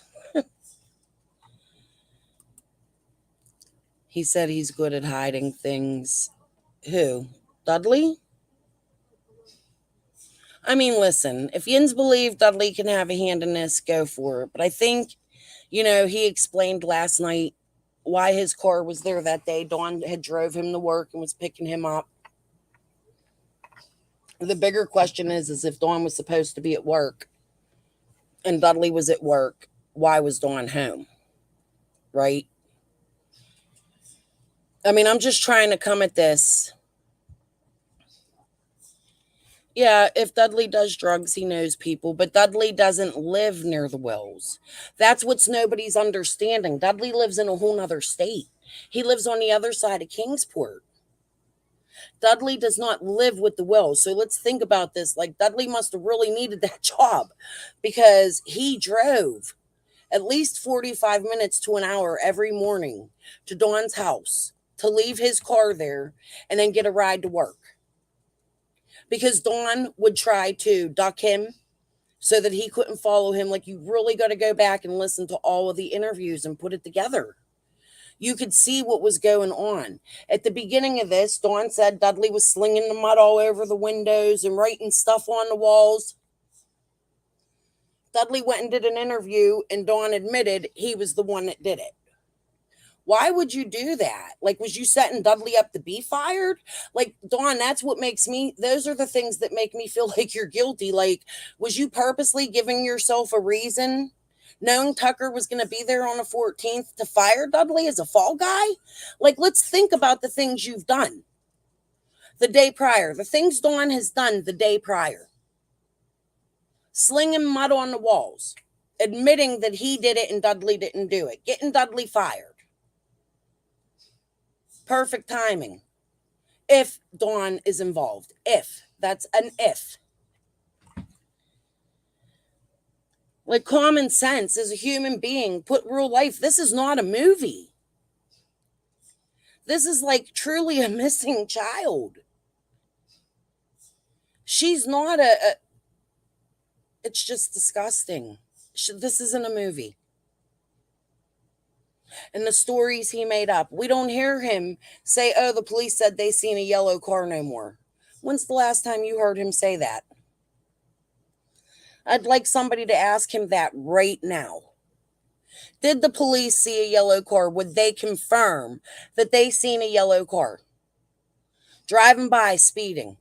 He said he's good at hiding things. Who? Dudley? I mean, listen, if yins believe Dudley can have a hand in this, go for it. But I think, he explained last night why his car was there that day. Dawn had drove him to work and was picking him up. The bigger question is if Dawn was supposed to be at work and Dudley was at work, why was Dawn home? Right? I mean, I'm just trying to come at this. Yeah, if Dudley does drugs, he knows people, but Dudley doesn't live near the wells. That's what's nobody's understanding. Dudley lives in a whole nother state. He lives on the other side of Kingsport. Dudley does not live with the wells. So let's think about this. Like, Dudley must have really needed that job because he drove at least 45 minutes to an hour every morning to Dawn's house to leave his car there and then get a ride to work. Because Dawn would try to duck him so that he couldn't follow him. Like, you really got to go back and listen to all of the interviews and put it together. You could see what was going on. At the beginning of this, Dawn said Dudley was slinging the mud all over the windows and writing stuff on the walls. Dudley went and did an interview, and Dawn admitted he was the one that did it. Why would you do that? Like, was you setting Dudley up to be fired? Like, Dawn, that's what makes me, those are the things that make me feel like you're guilty. Like, was you purposely giving yourself a reason, knowing Tucker was going to be there on the 14th to fire Dudley as a fall guy? Like, let's think about the things you've done the day prior, the things Dawn has done the day prior. Slinging mud on the walls, admitting that he did it and Dudley didn't do it, getting Dudley fired. Perfect timing. If Dawn is involved. If. That's an if. Like, common sense as a human being, put real life. This is not a movie. This is like truly a missing child. She's not it's just disgusting. This isn't a movie. And the stories he made up. We don't hear him say, oh, the police said they seen a yellow car no more. When's the last time you heard him say that? I'd like somebody to ask him that right now. Did the police see a yellow car? Would they confirm that they seen a yellow car driving by speeding?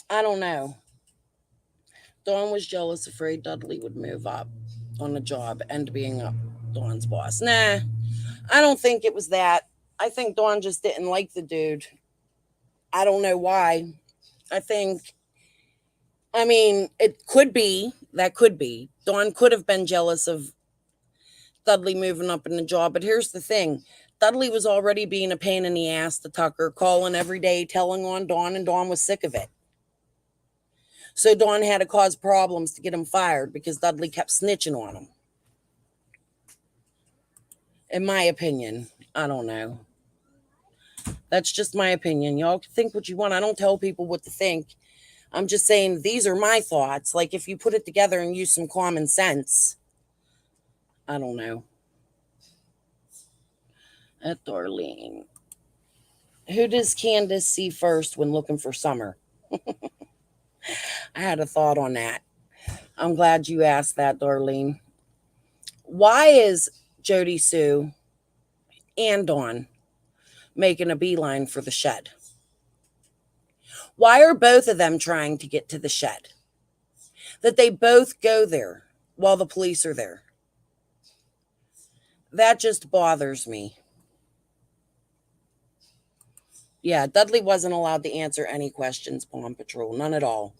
I don't know. Dawn was jealous, afraid Dudley would move up on the job and being up Dawn's boss. Nah, I don't think it was that. I think Dawn just didn't like the dude. I don't know why. I think, I mean, it could be, that could be. Dawn could have been jealous of Dudley moving up in the job, but here's the thing. Dudley was already being a pain in the ass to Tucker, calling every day, telling on Dawn, and Dawn was sick of it. So Dawn had to cause problems to get him fired because Dudley kept snitching on him. In my opinion, I don't know. That's just my opinion. Y'all can think what you want. I don't tell people what to think. I'm just saying these are my thoughts. Like if you put it together and use some common sense, I don't know. At Darlene. Who does Candace see first when looking for Summer? I had a thought on that. I'm glad you asked that, Darlene. Why is Jody Sue and Dawn making a beeline for the shed? Why are both of them trying to get to the shed? That they both go there while the police are there. That just bothers me. Yeah, Dudley wasn't allowed to answer any questions, Pawn Patrol. None at all.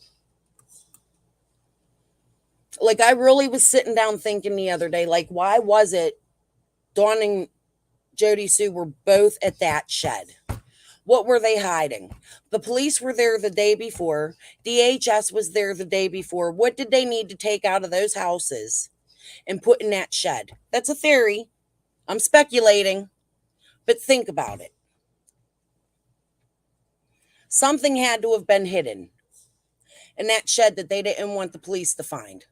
Like, I really was sitting down thinking the other day, like, why was it Dawn and Jody Sue were both at that shed? What were they hiding? The police were there the day before. DHS was there the day before. What did they need to take out of those houses and put in that shed? That's a theory. I'm speculating, but think about it. Something had to have been hidden in that shed that they didn't want the police to find.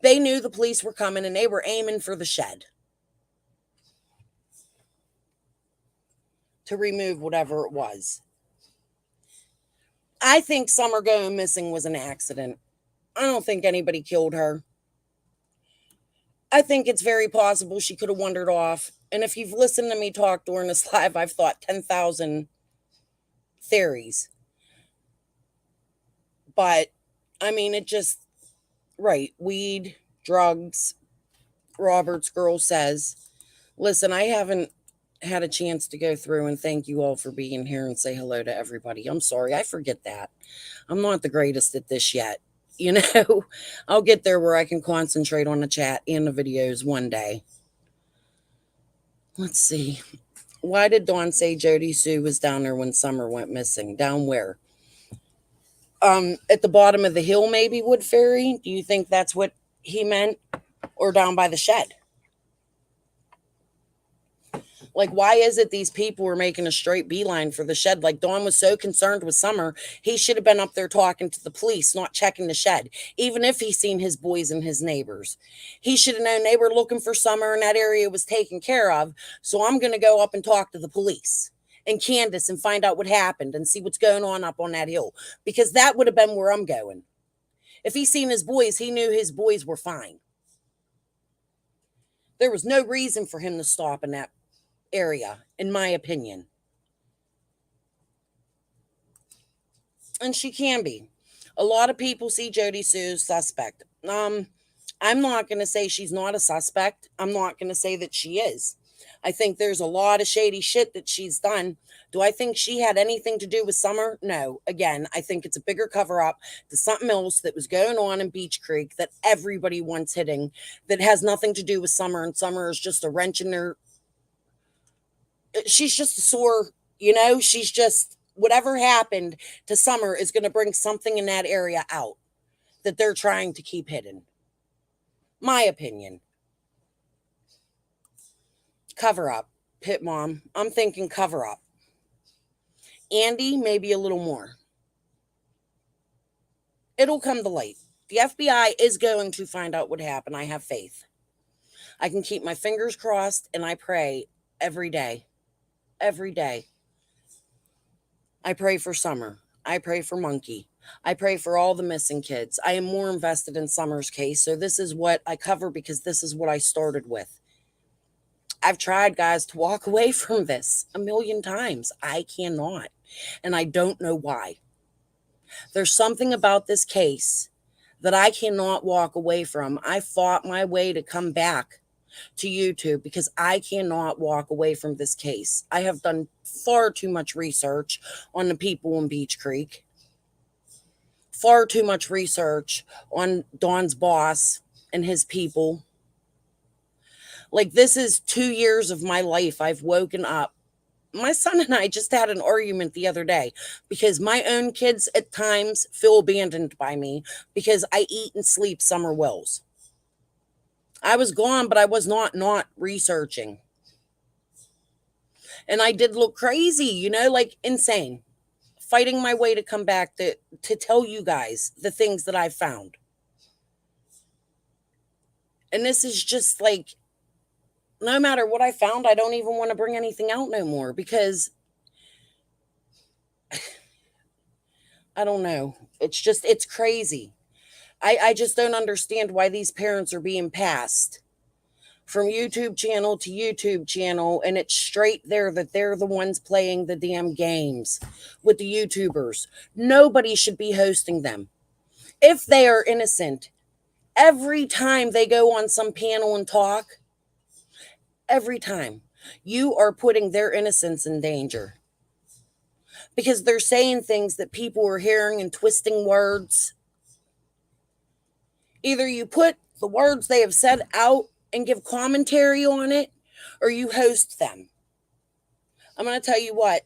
They knew the police were coming and they were aiming for the shed to remove whatever it was. I think Summer going missing was an accident. I don't think anybody killed her. I think it's very possible she could have wandered off. And if you've listened to me talk during this live, I've thought 10,000 theories. But, I mean, it just, right, weed, drugs, Robert's girl says. Listen, I haven't had a chance to go through and thank you all for being here and say hello to everybody. I'm sorry, I forget that. I'm not the greatest at this yet. You know, I'll get there where I can concentrate on the chat and the videos one day. Let's see. Why did Dawn say Jody Sue was down there when Summer went missing? Down where? At the bottom of the hill, maybe, Wood Fairy? Do you think that's what he meant? Or down by the shed? Like, why is it these people were making a straight beeline for the shed? Like, Dawn was so concerned with Summer, he should have been up there talking to the police, not checking the shed. Even if he seen his boys and his neighbors, he should have known they were looking for Summer and that area was taken care of. So I'm going to go up and talk to the police and Candace and find out what happened and see what's going on up on that hill. Because that would have been where I'm going. If he seen his boys, he knew his boys were fine. There was no reason for him to stop in that area, in my opinion. And she can be. A lot of people see Jody Sue as suspect. I'm not going to say she's not a suspect. I'm not going to say that she is. I think there's a lot of shady shit that she's done. Do I think she had anything to do with Summer? No. Again, I think it's a bigger cover up to something else that was going on in Beach Creek that everybody wants hitting that has nothing to do with Summer, and Summer is just a wrench in their. She's just a sore, you know, she's just, whatever happened to Summer is going to bring something in that area out that they're trying to keep hidden. My opinion. Cover up. Pit Mom. I'm thinking cover up. Andy, maybe a little more. It'll come to light. The FBI is going to find out what happened. I have faith. I can keep my fingers crossed and I pray every day. every day. I pray for Summer. I pray for Monkey. I pray for all the missing kids. I am more invested in Summer's case, so this is what I cover because this is what I started with. I've tried, guys, to walk away from this a million times. I cannot, and I don't know why. There's something about this case that I cannot walk away from. I fought my way to come back to YouTube because I cannot walk away from this case. I have done far too much research on the people in Beach Creek, far too much research on Dawn's boss and his people. Like, this is 2 years of my life. I've woken up. My son and I just had an argument the other day because my own kids at times feel abandoned by me because I eat and sleep Summer Wells. I was gone, but I was not researching. And I did look crazy, like insane, fighting my way to come back to tell you guys the things that I found. And this is just like, no matter what I found, I don't even want to bring anything out no more because I don't know. It's crazy. I just don't understand why these parents are being passed from YouTube channel to YouTube channel, and it's straight there that they're the ones playing the damn games with the YouTubers. Nobody should be hosting them. If they are innocent, every time they go on some panel and talk, every time, you are putting their innocence in danger. Because they're saying things that people are hearing and twisting words. Either you put the words they have said out and give commentary on it, or you host them. I'm going to tell you what.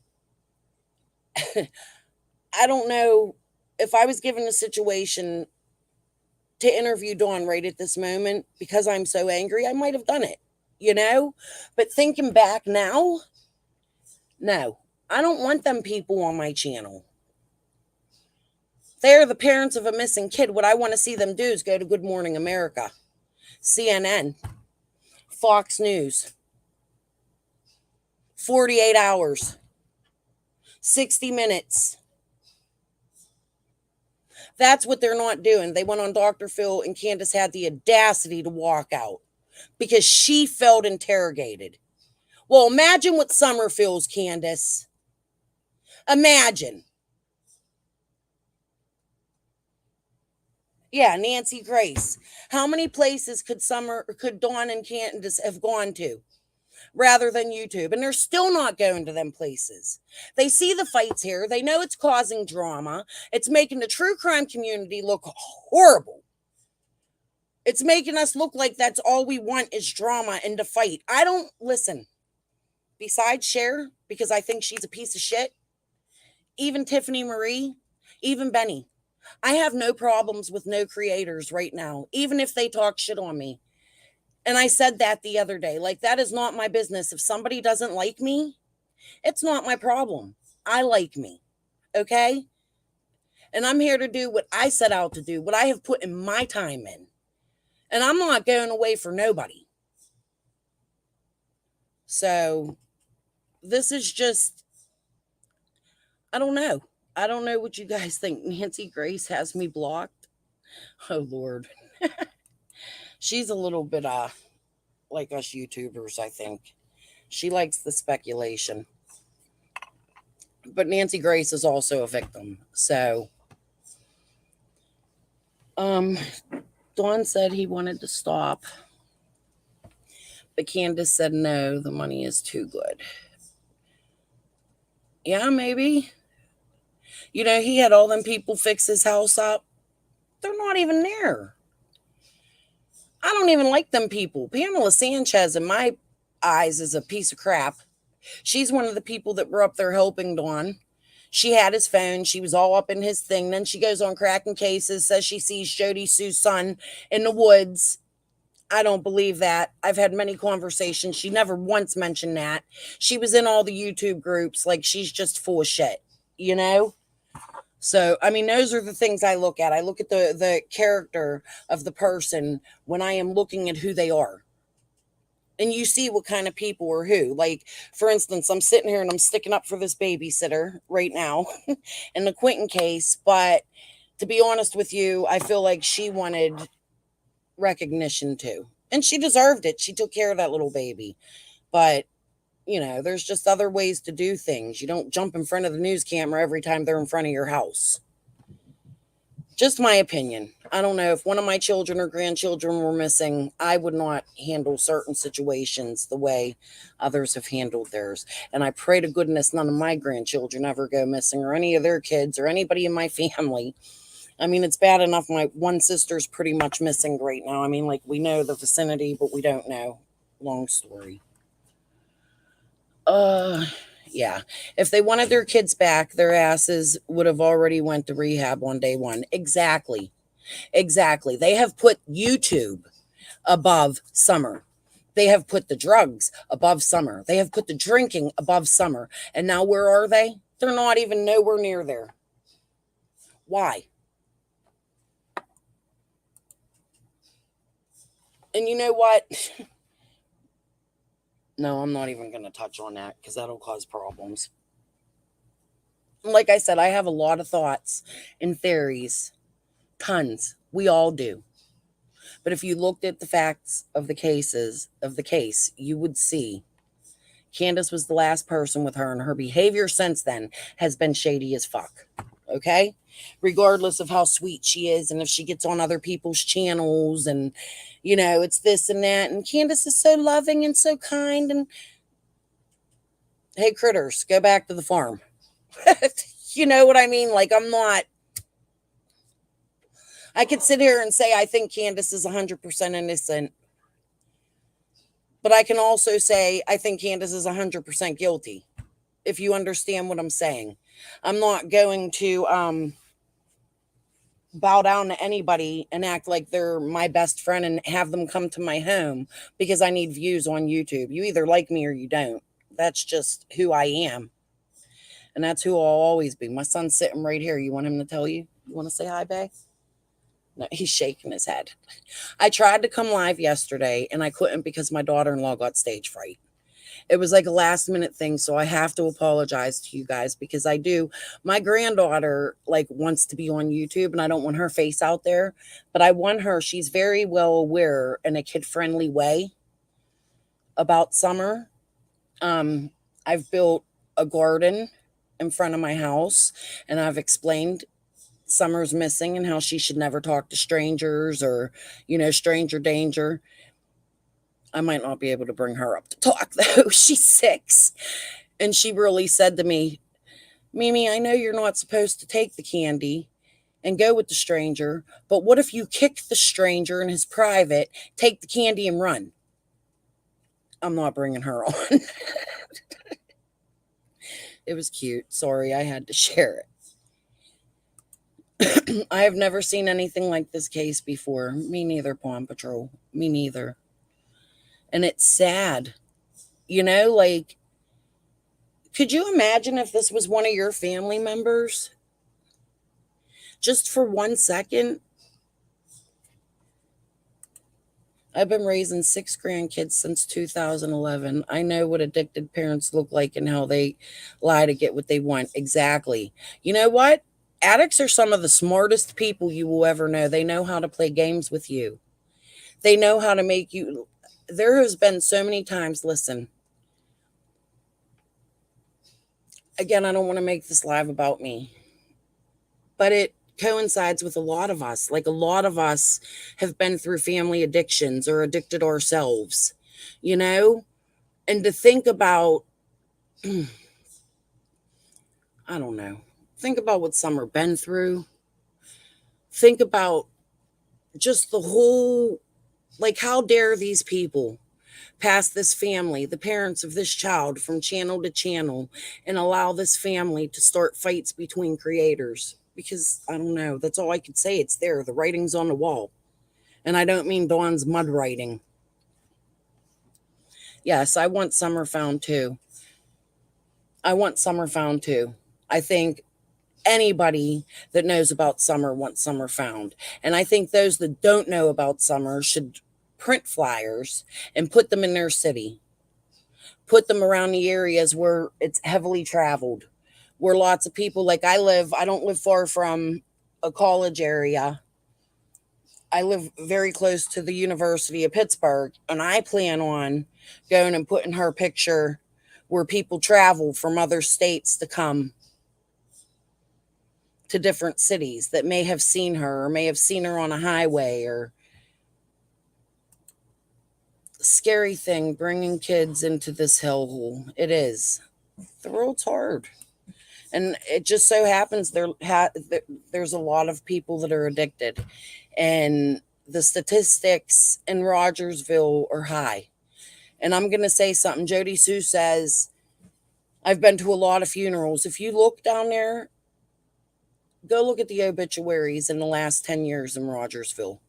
I don't know if I was given a situation to interview Dawn right at this moment because I'm so angry, I might have done it, But thinking back now, no, I don't want them people on my channel. They're the parents of a missing kid. What I want to see them do is go to Good Morning America, CNN, Fox News, 48 Hours, 60 Minutes. That's what they're not doing. They went on Dr. Phil, and Candace had the audacity to walk out because she felt interrogated. Well, imagine what Summer feels, Candace. Imagine. Yeah, Nancy Grace. How many places could Dawn and Candace have gone to rather than YouTube? And they're still not going to them places. They see the fights here. They know it's causing drama. It's making the true crime community look horrible. It's making us look like that's all we want is drama and to fight. I don't listen. Besides Cher, because I think she's a piece of shit, even Tiffany Marie, even Benny. I have no problems with no creators right now, even if they talk shit on me. And I said that the other day. Like, that is not my business. If somebody doesn't like me, it's not my problem. I like me. Okay? And I'm here to do what I set out to do, what I have put in my time in. And I'm not going away for nobody. So, this is just, I don't know. I don't know what you guys think. Nancy Grace has me blocked. Oh, Lord. She's a little bit like us YouTubers, I think. She likes the speculation. But Nancy Grace is also a victim. So, Dawn said he wanted to stop. But Candace said no, the money is too good. Yeah, maybe. He had all them people fix his house up. They're not even there. I don't even like them people. Pamela Sanchez, in my eyes, is a piece of crap. She's one of the people that were up there helping Dawn. She had his phone. She was all up in his thing. Then she goes on cracking cases, says she sees Jody Sue's son in the woods. I don't believe that. I've had many conversations. She never once mentioned that. She was in all the YouTube groups. Like, she's just full of shit, So, I mean, those are the things I look at. I look at the character of the person when I am looking at who they are. And you see what kind of people are who. Like, for instance, I'm sitting here and I'm sticking up for this babysitter right now in the Quentin case. But to be honest with you, I feel like she wanted recognition too. And she deserved it. She took care of that little baby. But, there's just other ways to do things. You don't jump in front of the news camera every time they're in front of your house. Just my opinion. I don't know if one of my children or grandchildren were missing, I would not handle certain situations the way others have handled theirs. And I pray to goodness none of my grandchildren ever go missing, or any of their kids, or anybody in my family. I mean, it's bad enough my one sister's pretty much missing right now. I mean, like, we know the vicinity, but we don't know. Long story. Uh yeah. If they wanted their kids back, their asses would have already went to rehab on day one. Exactly. Exactly. They have put YouTube above Summer. They have put the drugs above Summer. They have put the drinking above Summer. And now where are they? They're not even nowhere near there. Why? And you know what? No, I'm not even going to touch on that because that'll cause problems. Like I said, I have a lot of thoughts and theories. Tons. We all do. But if you looked at the facts of the case, you would see Candace was the last person with her, and her behavior since then has been shady as fuck. Okay? Regardless of how sweet she is, and if she gets on other people's channels, and it's this and that. And Candace is so loving and so kind. And hey, critters, go back to the farm. You know what I mean? Like, I could sit here and say I think Candace is 100% innocent. But I can also say I think Candace is 100% guilty, if you understand what I'm saying. I'm not going to bow down to anybody and act like they're my best friend and have them come to my home because I need views on YouTube. You either like me or you don't. That's just who I am. And that's who I'll always be. My son's sitting right here. You want him to tell you? You want to say hi, babe? No, he's shaking his head. I tried to come live yesterday and I couldn't because my daughter-in-law got stage fright. It was like a last minute thing, so I have to apologize to you guys because I do. My granddaughter wants to be on YouTube and I don't want her face out there, but I want her. She's very well aware in a kid-friendly way about Summer. I've built a garden in front of my house and I've explained Summer's missing and how she should never talk to strangers or, stranger danger. I might not be able to bring her up to talk though. She's 6. And she really said to me, Mimi, I know you're not supposed to take the candy and go with the stranger, but what if you kick the stranger in his private, take the candy and run? I'm not bringing her on. It was cute. Sorry, I had to share it. I have never seen anything like this case before. Me neither, Pawn Patrol. Me neither. And it's sad. Could you imagine if this was one of your family members? Just for 1 second? I've been raising 6 grandkids since 2011. I know what addicted parents look like and how they lie to get what they want. Exactly. You know what? Addicts are some of the smartest people you will ever know. They know how to play games with you. They know how to make you. There has been so many times, listen. Again, I don't want to make this live about me, but it coincides with a lot of us. Like, a lot of us have been through family addictions or addicted ourselves, and to think about, I don't know, think about what Summer been through. Think about just the whole, how dare these people pass this family, the parents of this child, from channel to channel and allow this family to start fights between creators? Because I don't know, that's all I could say. It's there. The writing's on the wall. And I don't mean Dawn's mud writing. Yes, I want Summer found too. I think anybody that knows about Summer wants Summer found. And I think those that don't know about Summer should print flyers and put them in their city, put them around the areas where it's heavily traveled, where lots of people, like I don't live far from a college area. I live very close to the University of Pittsburgh, and I plan on going and putting her picture where people travel from other states to come to different cities that may have seen her or may have seen her on a highway. Or scary thing bringing kids into this hellhole. It is. The world's hard. And it just so happens there's a lot of people that are addicted, and the statistics in Rogersville are high. And I'm going to say something. Jody Sue says, I've been to a lot of funerals. If you look down there, go look at the obituaries in the last 10 years in Rogersville.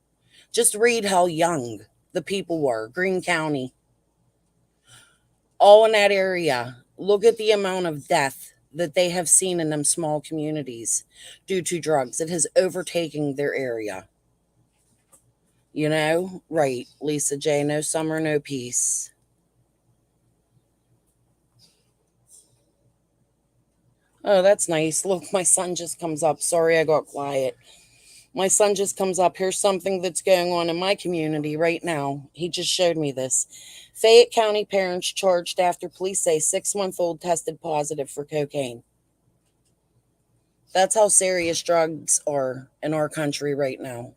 Just read how young the people were. Greene County, all in that area. Look at the amount of death that they have seen in them small communities due to drugs. It has overtaken their area. You know? Right, Lisa J. No summer, no peace. Oh, that's nice. Look, my son just comes up. Sorry I got quiet. My son just comes up. Here's something that's going on in my community right now. He just showed me this. Fayette County parents charged after police say 6-month-old tested positive for cocaine. That's how serious drugs are in our country right now.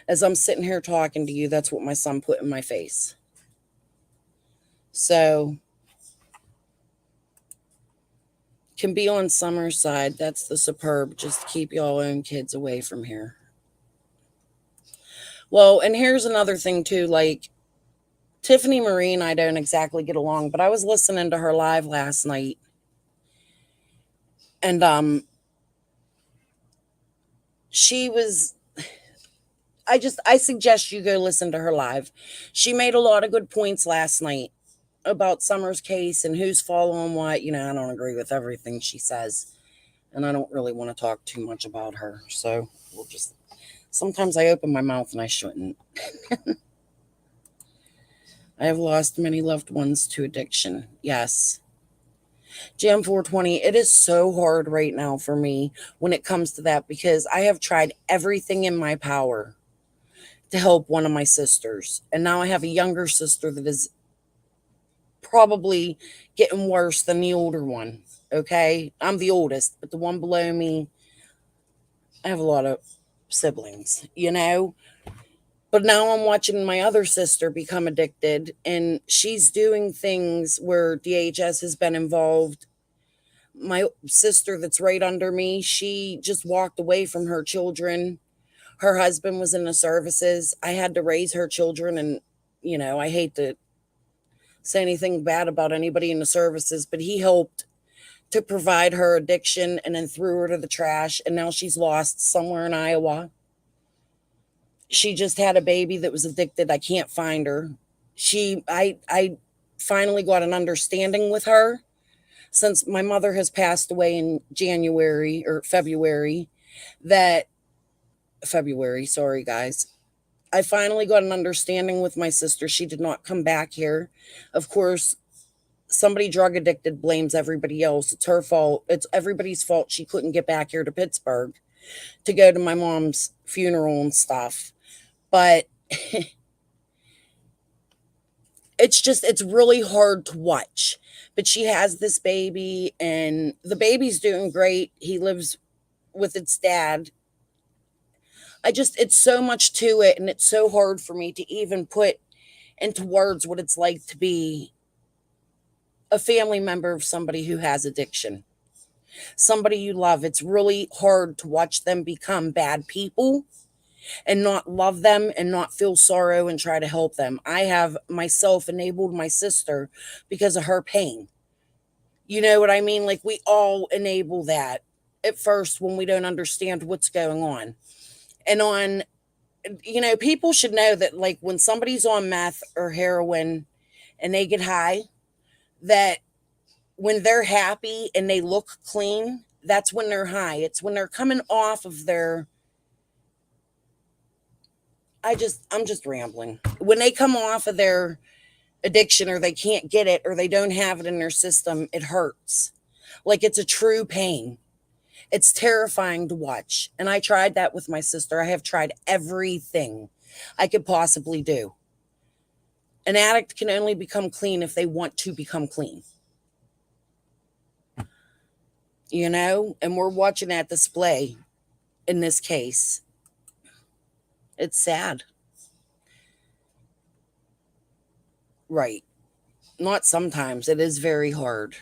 As I'm sitting here talking to you, that's what my son put in my face. So, can be on Summer's side. That's the suburb. Just keep y'all own kids away from here. Well, and here's another thing too. Like, Tiffany Marie and I don't exactly get along, but I was listening to her live last night, and she was. I suggest you go listen to her live. She made a lot of good points last night about Summer's case and who's following what. You know, I don't agree with everything she says, and I don't really want to talk too much about her. So we'll just. Sometimes I open my mouth and I shouldn't. I have lost many loved ones to addiction. Yes. Jam 420, it is so hard right now for me when it comes to that, because I have tried everything in my power to help one of my sisters. And now I have a younger sister that is probably getting worse than the older one. Okay. I'm the oldest, but the one below me, I have a lot of siblings, you know? But now I'm watching my other sister become addicted, and she's doing things where DHS has been involved. My sister that's right under me, she just walked away from her children. Her husband was in the services. I had to raise her children, and you know, I hate to say anything bad about anybody in the services, but he helped to provide her addiction and then threw her to the trash, and now she's lost somewhere in Iowa. She just had a baby that was addicted. I can't find her. I finally got an understanding with her since my mother has passed away in January or February. That February, sorry guys. I finally got an understanding with my sister. She did not come back here. Of course, somebody drug addicted blames everybody else. It's her fault. It's everybody's fault she couldn't get back here to Pittsburgh to go to my mom's funeral and stuff. But it's really hard to watch. But she has this baby, and the baby's doing great. He lives with its dad. It's so much to it, and it's so hard for me to even put into words what it's like to be a family member of somebody who has addiction. Somebody you love. It's really hard to watch them become bad people and not love them and not feel sorrow and try to help them. I have myself enabled my sister because of her pain. You know what I mean? Like, we all enable that at first when we don't understand what's going on. And people should know that, like, when somebody's on meth or heroin and they get high, that when they're happy and they look clean, that's when they're high. It's when they're coming off of their, I'm just rambling. When they come off of their addiction or they can't get it or they don't have it in their system, it hurts. Like it's a true pain. It's terrifying to watch. And I tried that with my sister. I have tried everything I could possibly do. An addict can only become clean if they want to become clean. You know, and we're watching that display in this case. It's sad. Right. Not sometimes. It is very hard.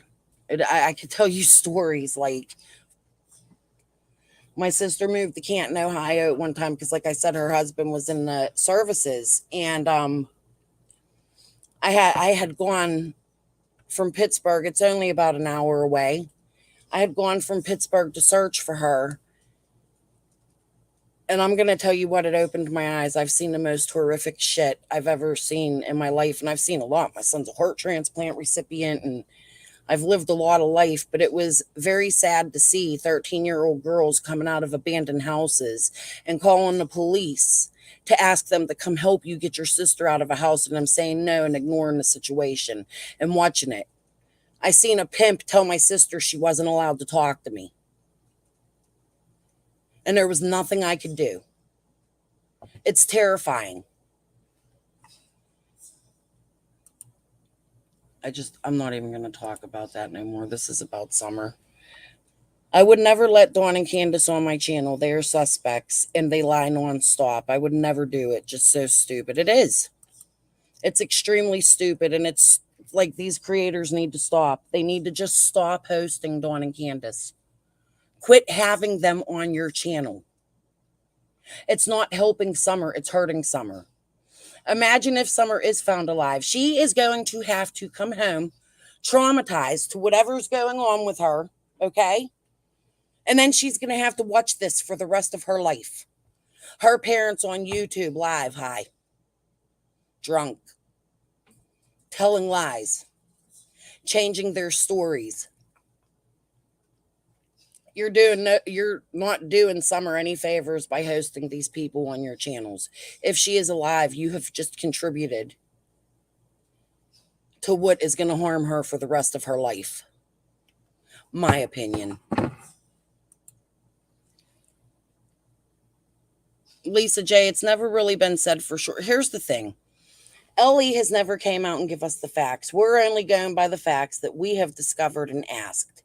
I could tell you stories like my sister moved to Canton, Ohio at one time because, like I said, her husband was in the services, and I had gone from Pittsburgh. It's only about an hour away. I had gone from Pittsburgh to search for her, and I'm gonna tell you what, it opened my eyes. I've seen the most horrific shit I've ever seen in my life, and I've seen a lot. My son's a heart transplant recipient, and I've lived a lot of life, but it was very sad to see 13-year-old girls coming out of abandoned houses and calling the police to ask them to come help you get your sister out of a house, and I'm saying no and ignoring the situation and watching it. I seen a pimp tell my sister she wasn't allowed to talk to me, and there was nothing I could do. It's terrifying. I'm not even going to talk about that no more. This is about Summer. I would never let Dawn and Candace on my channel. They are suspects and they lie nonstop. I would never do it. Just so stupid. It is. It's extremely stupid. And it's like these creators need to stop. They need to just stop hosting Dawn and Candace. Quit having them on your channel. It's not helping Summer. It's hurting Summer. Imagine if Summer is found alive. She is going to have to come home traumatized to whatever's going on with her. Okay? And then she's going to have to watch this for the rest of her life. Her parents on YouTube live, high, drunk, telling lies, changing their stories. You're not doing Summer any favors by hosting these people on your channels. If she is alive, you have just contributed to what is going to harm her for the rest of her life. My opinion. Lisa J, it's never really been said for sure. Here's the thing. Ellie has never came out and give us the facts. We're only going by the facts that we have discovered and asked.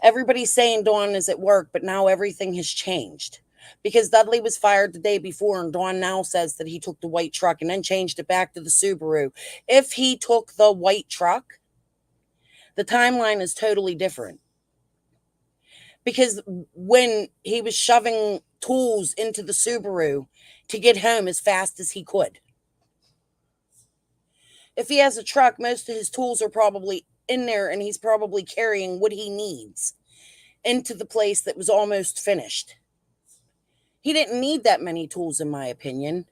Everybody's saying Dawn is at work, but now everything has changed. Because Dudley was fired the day before, and Dawn now says that he took the white truck and then changed it back to the Subaru. If he took the white truck, the timeline is totally different. Because when he was shoving tools into the Subaru to get home as fast as he could. If he has a truck, most of his tools are probably in there and he's probably carrying what he needs into the place that was almost finished. He didn't need that many tools, in my opinion.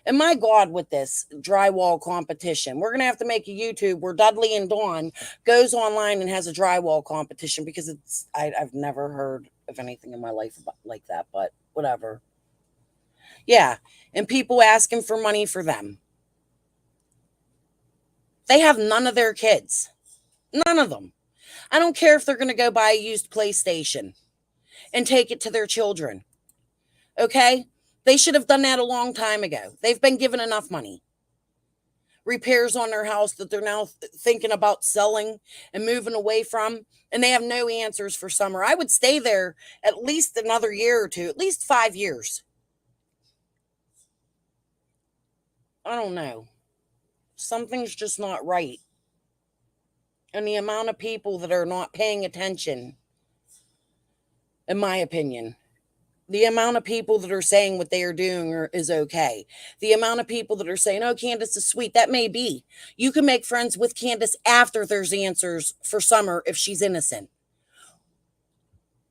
And my God, with this drywall competition, we're going to have to make a YouTube where Dudley and Dawn goes online and has a drywall competition because I've never heard of anything in my life like that, but whatever. Yeah. And people asking for money for them. They have none of their kids. None of them. I don't care if they're going to go buy a used PlayStation and take it to their children. Okay? They should have done that a long time ago. They've been given enough money. Repairs on their house that they're now thinking about selling and moving away from, and they have no answers for Summer. I would stay there at least another year or two, at least 5 years. I don't know. Something's just not right. And the amount of people that are not paying attention, in my opinion, the amount of people that are saying what they are doing is okay. The amount of people that are saying, oh, Candace is sweet, that may be. You can make friends with Candace after there's answers for Summer if she's innocent.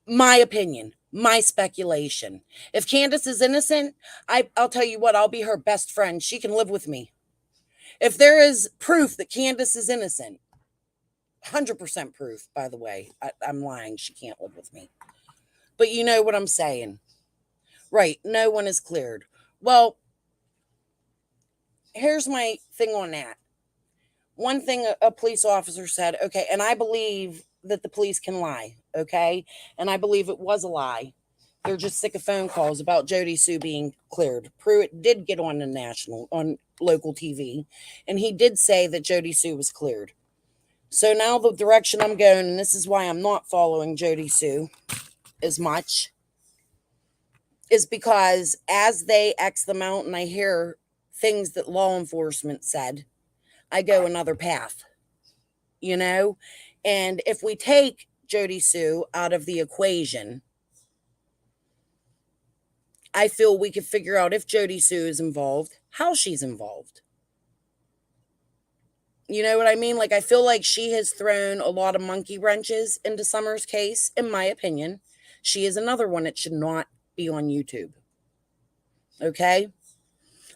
My opinion, my speculation. If Candace is innocent, I'll tell you what, I'll be her best friend. She can live with me. If there is proof that Candace is innocent, 100% proof, by the way. I'm lying. She can't live with me. But you know what I'm saying. Right. No one is cleared. Well, here's my thing on that. One thing a police officer said, okay, and I believe that the police can lie, okay? And I believe it was a lie. They're just sick of phone calls about Jody Sue being cleared. Pruitt did get on local TV, and he did say that Jody Sue was cleared. So now the direction I'm going, and this is why I'm not following Jody Sue as much, is because as they X them out and I hear things that law enforcement said, I go another path, you know? And if we take Jody Sue out of the equation, I feel we could figure out if Jody Sue is involved, how she's involved. You know what I mean? Like, I feel like she has thrown a lot of monkey wrenches into Summer's case, in my opinion. She is another one that should not be on YouTube. Okay?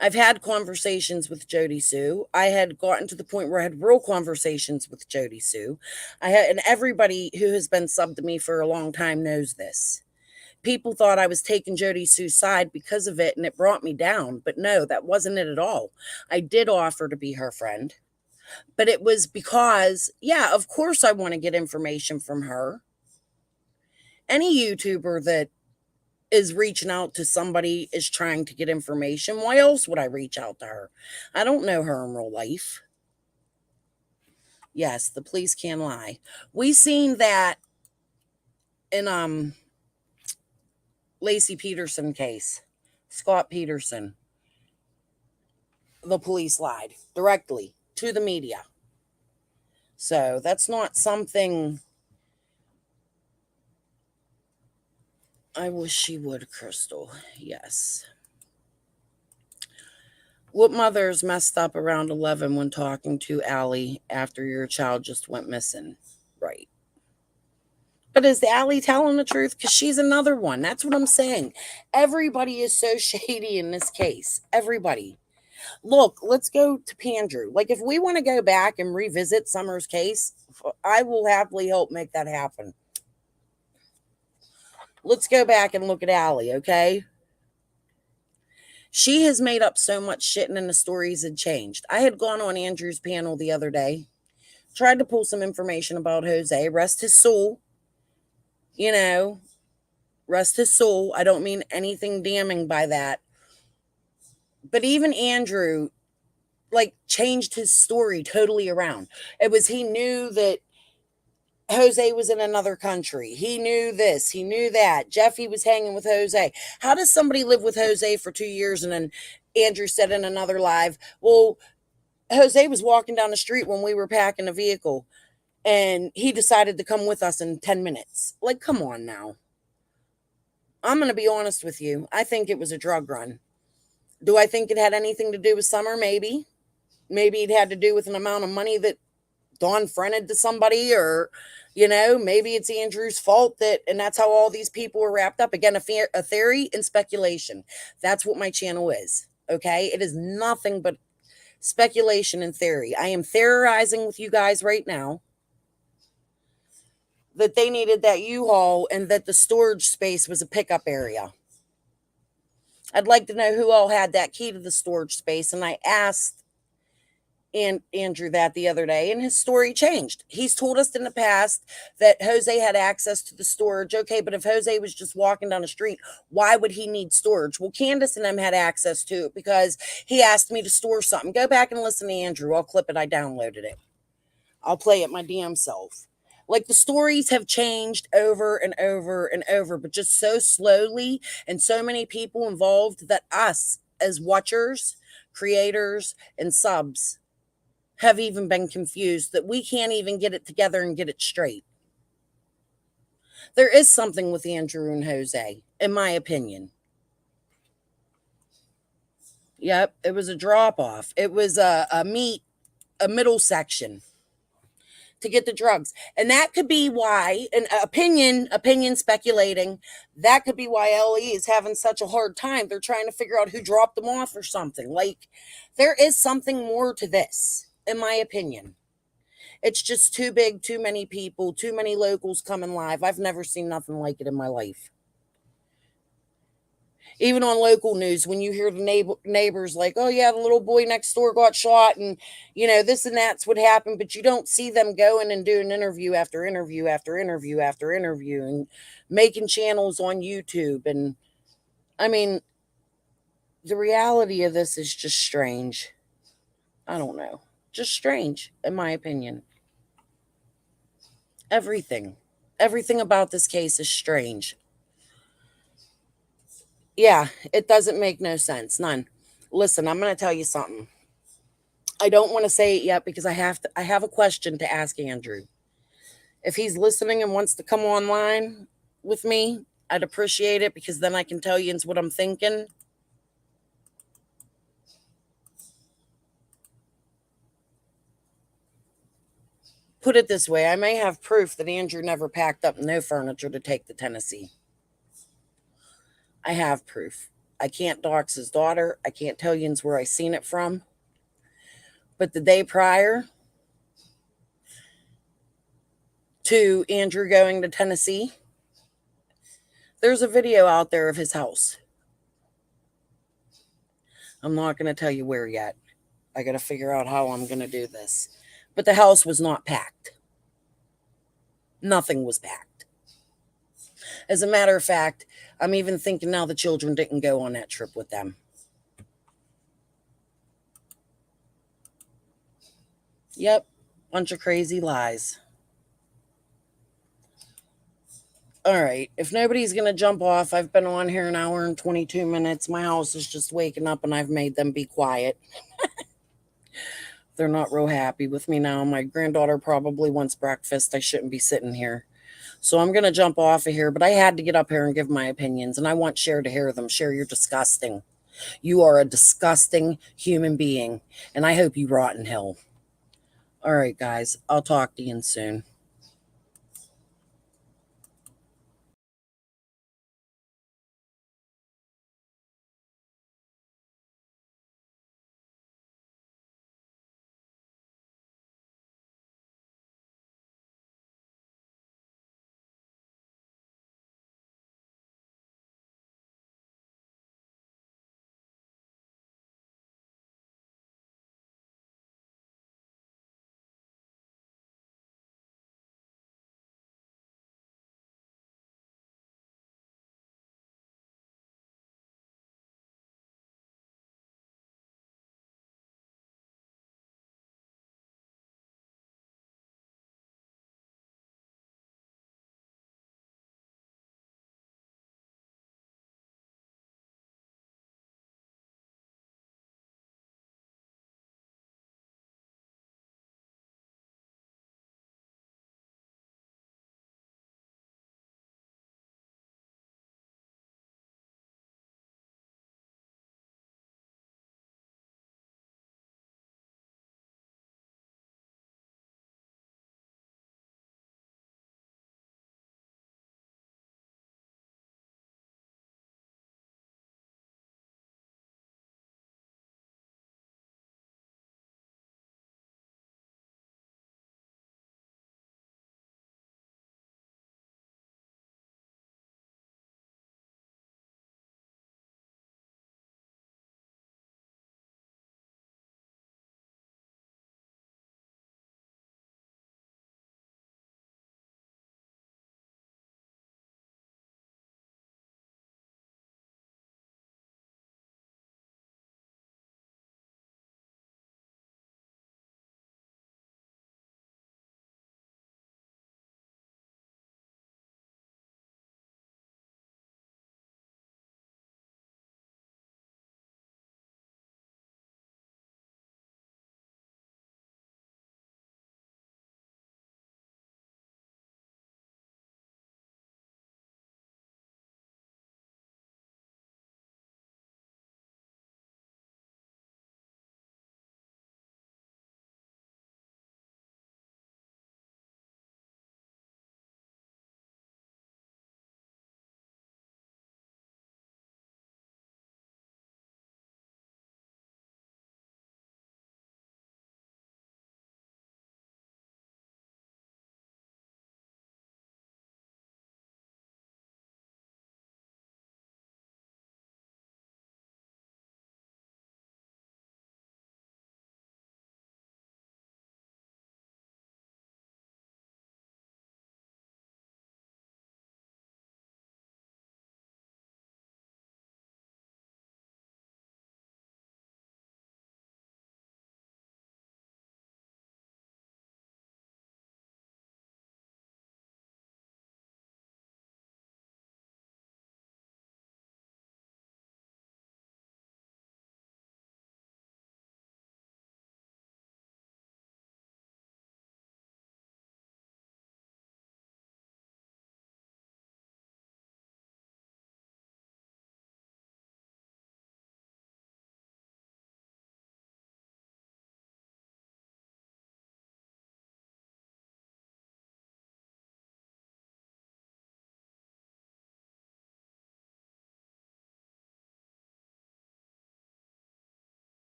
I've had conversations with Jody Sue. I had gotten to the point where I had real conversations with Jody Sue. And everybody who has been subbed to me for a long time knows this. People thought I was taking Jody Sue's side because of it, and it brought me down. But no, that wasn't it at all. I did offer to be her friend. But it was because, yeah, of course I want to get information from her. Any YouTuber that is reaching out to somebody is trying to get information. Why else would I reach out to her? I don't know her in real life. Yes, the police can lie. We seen that in Lacey Peterson case. Scott Peterson. The police lied directly to the media. So that's not something I wish she would, Crystal. Yes. What mother's messed up around 11 when talking to Allie after your child just went missing? Right. But is Allie telling the truth? Because she's another one. That's what I'm saying. Everybody is so shady in this case. Everybody. Look, let's go to Pandrew. Like, if we want to go back and revisit Summer's case, I will happily help make that happen. Let's go back and look at Allie, okay? She has made up so much shit and then the stories had changed. I had gone on Andrew's panel the other day, tried to pull some information about Jose, rest his soul, you know, rest his soul. I don't mean anything damning by that. But even Andrew, like, changed his story totally around. It was, he knew that Jose was in another country. He knew this. He knew that. Jeffy was hanging with Jose. How does somebody live with Jose for 2 years and then Andrew said in another live, well, Jose was walking down the street when we were packing a vehicle and he decided to come with us in 10 minutes. Like, come on now. I'm going to be honest with you. I think it was a drug run. Do I think it had anything to do with Summer? Maybe. Maybe it had to do with an amount of money that Dawn fronted to somebody, or, you know, maybe it's Andrew's fault that, and that's how all these people were wrapped up. Again, a theory and speculation. That's what my channel is. Okay. It is nothing but speculation and theory. I am theorizing with you guys right now that they needed that U-Haul and that the storage space was a pickup area. I'd like to know who all had that key to the storage space. And I asked Andrew that the other day, and his story changed. He's told us in the past that Jose had access to the storage. Okay, but if Jose was just walking down the street, why would he need storage? Well, Candace and them had access to it because he asked me to store something. Go back and listen to Andrew. I'll clip it. I downloaded it. I'll play it my damn self. Like, the stories have changed over and over and over, but just so slowly, and so many people involved that us as watchers, creators, and subs have even been confused, that we can't even get it together and get it straight. There is something with Andrew and Jose, in my opinion. Yep, it was a drop off. It was a middle section to get the drugs. And that could be why, an opinion speculating, that could be why LE is having such a hard time. They're trying to figure out who dropped them off or something. Like, there is something more to this, in my opinion. It's just too big, too many people, too many locals coming live. I've never seen nothing like it in my life. Even on local news, when you hear the neighbors like, oh, yeah, the little boy next door got shot and, this and that's what happened, but you don't see them going and doing interview after interview after interview after interview and making channels on YouTube. And I mean, the reality of this is just strange. I don't know. Just strange, in my opinion. Everything. Everything about this case is strange. Yeah, it doesn't make no sense. None. Listen, I'm going to tell you something. I don't want to say it yet because I have a question to ask Andrew. If he's listening and wants to come online with me, I'd appreciate it because then I can tell you what I'm thinking. Put it this way, I may have proof that Andrew never packed up no furniture to take to Tennessee. I have proof. I can't dox his daughter. I can't tell you where I seen it from. But the day prior to Andrew going to Tennessee, there's a video out there of his house. I'm not going to tell you where yet. I got to figure out how I'm going to do this. But the house was not packed. Nothing was packed. As a matter of fact, I'm even thinking now the children didn't go on that trip with them. Yep, bunch of crazy lies. All right, if nobody's going to jump off, I've been on here an hour and 22 minutes. My house is just waking up and I've made them be quiet. They're not real happy with me now. My granddaughter probably wants breakfast. I shouldn't be sitting here. So I'm going to jump off of here, but I had to get up here and give my opinions, and I want Cher to hear them. Cher, you're disgusting. You are a disgusting human being, and I hope you rot in hell. All right, guys, I'll talk to you soon.